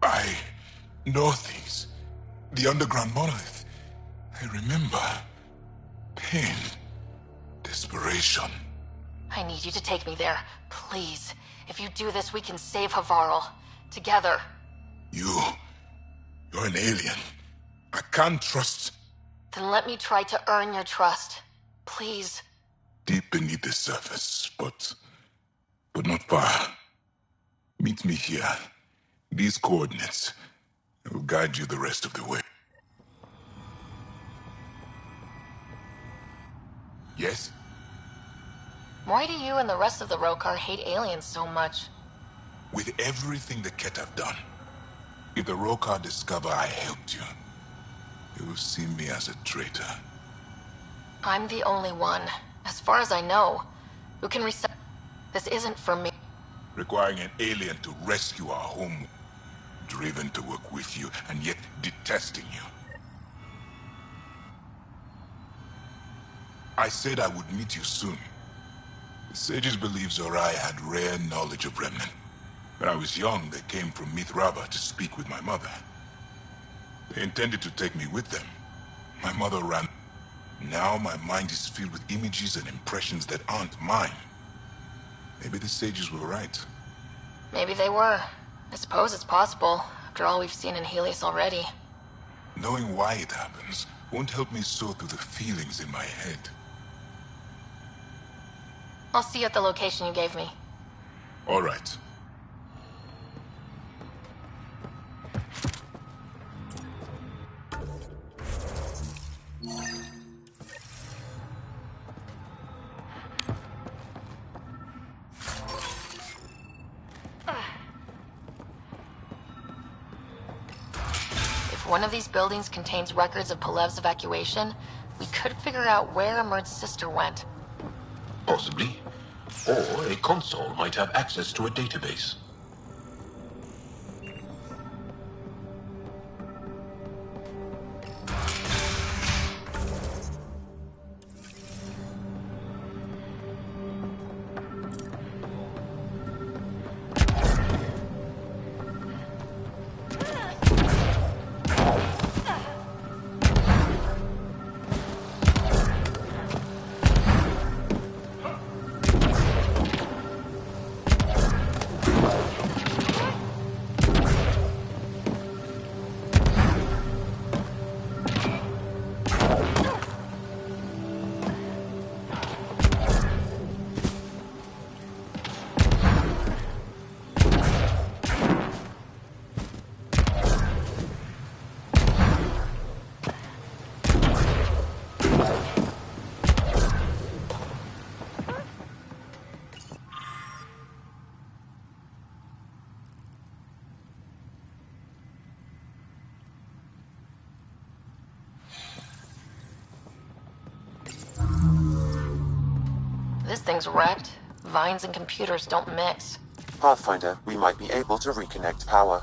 I know things. The underground monolith. I remember. Pain. Desperation. I need you to take me there. Please. If you do this, we can save Havarl. Together. You're an alien. I can't trust... Then let me try to earn your trust. Please. Deep beneath the surface, but not far. Meet me here. These coordinates. I will guide you the rest of the way. Yes? Why do you and the rest of the Rokar hate aliens so much? With everything the Ket have done, if the Rokar discover I helped you, they will see me as a traitor. I'm the only one, as far as I know, who can reset. This isn't for me. Requiring an alien to rescue our home, driven to work with you, and yet detesting you. I said I would meet you soon. The sages believe Zorai had rare knowledge of Remnant. When I was young, they came from Mithrava to speak with my mother. They intended to take me with them. My mother ran. Now my mind is filled with images and impressions that aren't mine. Maybe the sages were right. Maybe they were. I suppose it's possible, after all we've seen in Helios already. Knowing why it happens won't help me sort through the feelings in my head. I'll see you at the location you gave me. All right. If one of these buildings contains records of Palev's evacuation, we could figure out where Emert's sister went. Possibly. Or a console might have access to a database. This thing's wrecked. Vines and computers don't mix. Pathfinder, we might be able to reconnect power.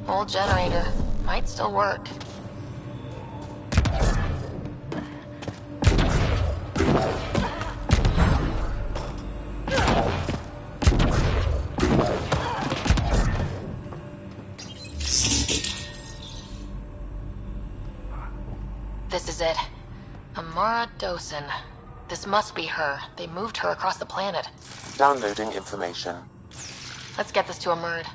Old generator. Might still work. This is it. Amara Dosen. This must be her. They moved her across the planet. Downloading information. Let's get this to a Murd.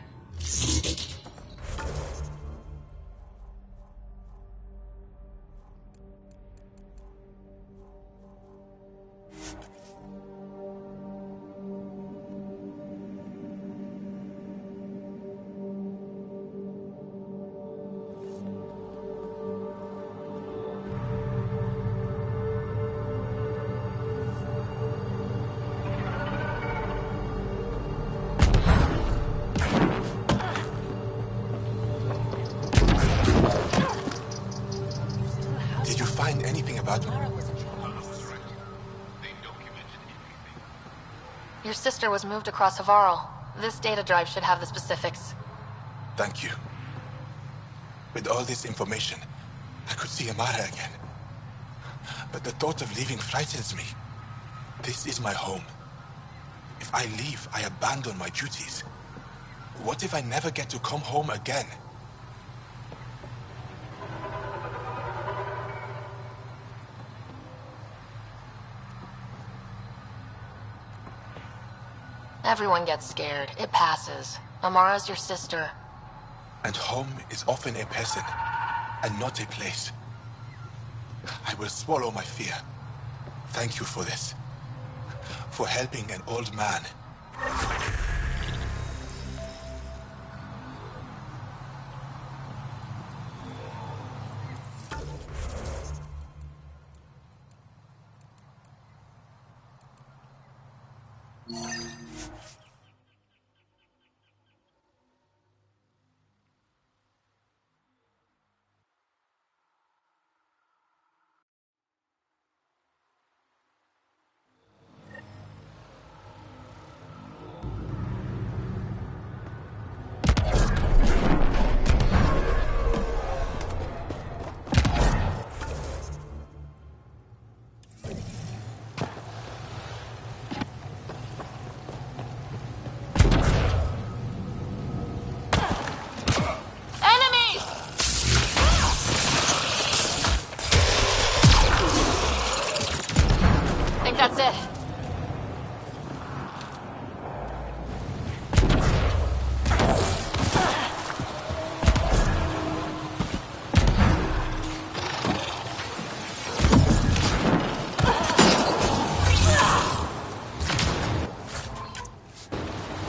Your sister was moved across Havarl. This data drive should have the specifics. Thank you. With all this information, I could see Amara again. But the thought of leaving frightens me. This is my home. If I leave, I abandon my duties. What if I never get to come home again? Everyone gets scared. It passes. Amara's your sister. And home is often a person, and not a place. I will swallow my fear. Thank you for this. For helping an old man. That's it.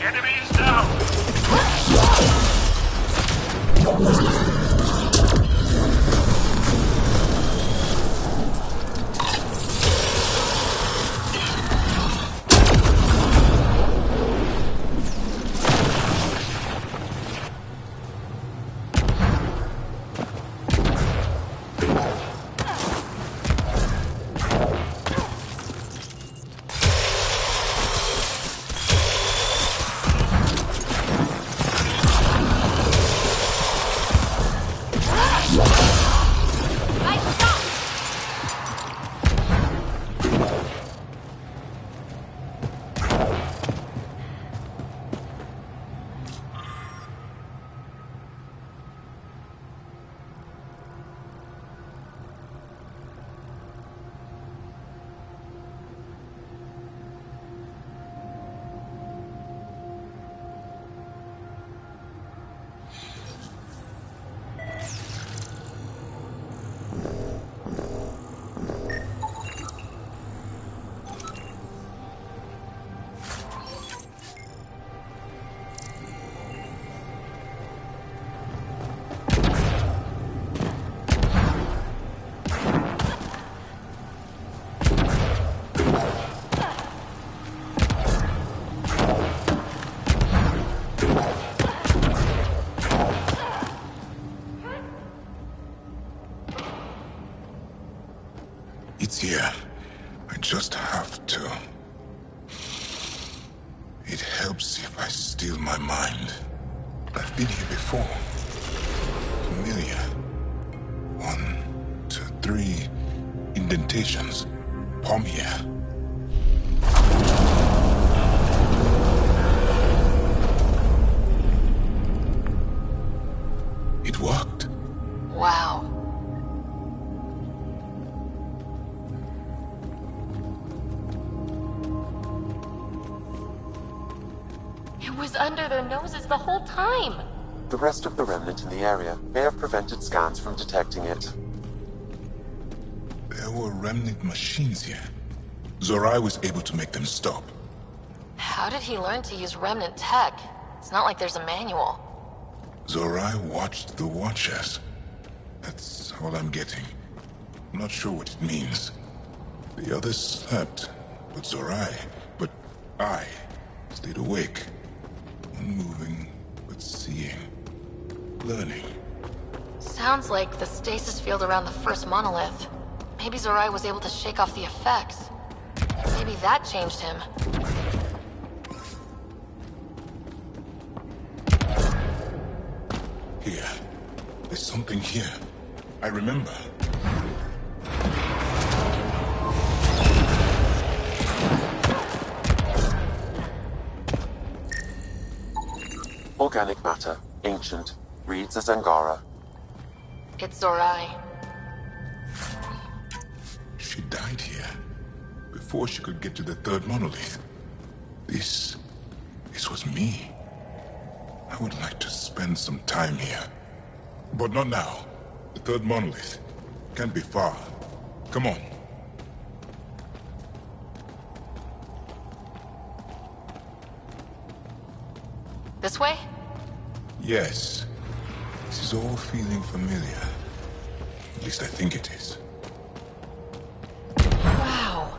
Enemy is down! It's here. I just have to. It helps if I still my mind. I've been here before. Familiar. 1, 2, 3 indentations. Palm here. It worked. Wow. It was under their noses the whole time. The rest of the remnant in the area may have prevented scans from detecting it. There were remnant machines here. Zorai was able to make them stop. How did he learn to use remnant tech? It's not like there's a manual. Zorai watched the Watchers. That's all I'm getting. I'm not sure what it means. The others slept, but I stayed awake. Unmoving, but seeing. Learning. Sounds like the stasis field around the first monolith. Maybe Zorai was able to shake off the effects. Maybe that changed him. Here. There's something here. I remember. Organic matter, ancient, reads as Angara. It's Zorai. She died here. Before she could get to the third monolith. This was me. I would like to spend some time here. But not now. The third monolith. Can't be far. Come on. This way? Yes. This is all feeling familiar. At least I think it is. Wow.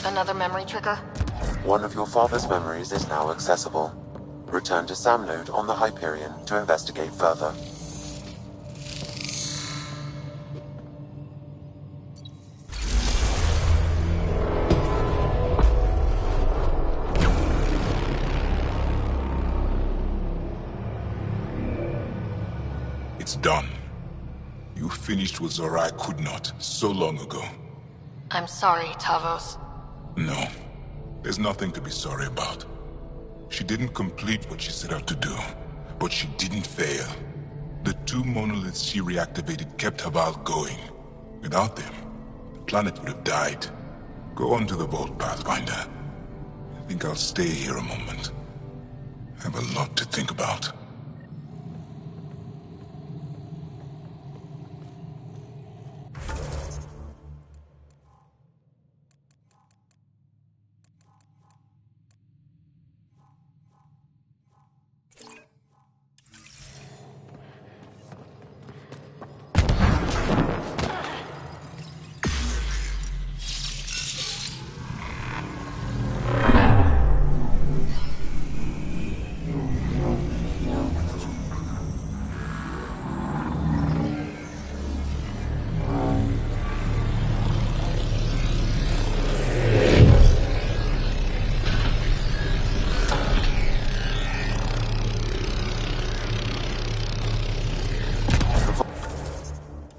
Another memory trigger? One of your father's memories is now accessible. Return to Sam Node on the Hyperion to investigate further. It's done. You finished what Zorai could not so long ago. I'm sorry, Tavos. No. There's nothing to be sorry about. She didn't complete what she set out to do, but she didn't fail. The two monoliths she reactivated kept Haval going. Without them, the planet would have died. Go on to the vault, Pathfinder. I think I'll stay here a moment. I have a lot to think about.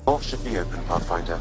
Vault should be open, Pathfinder.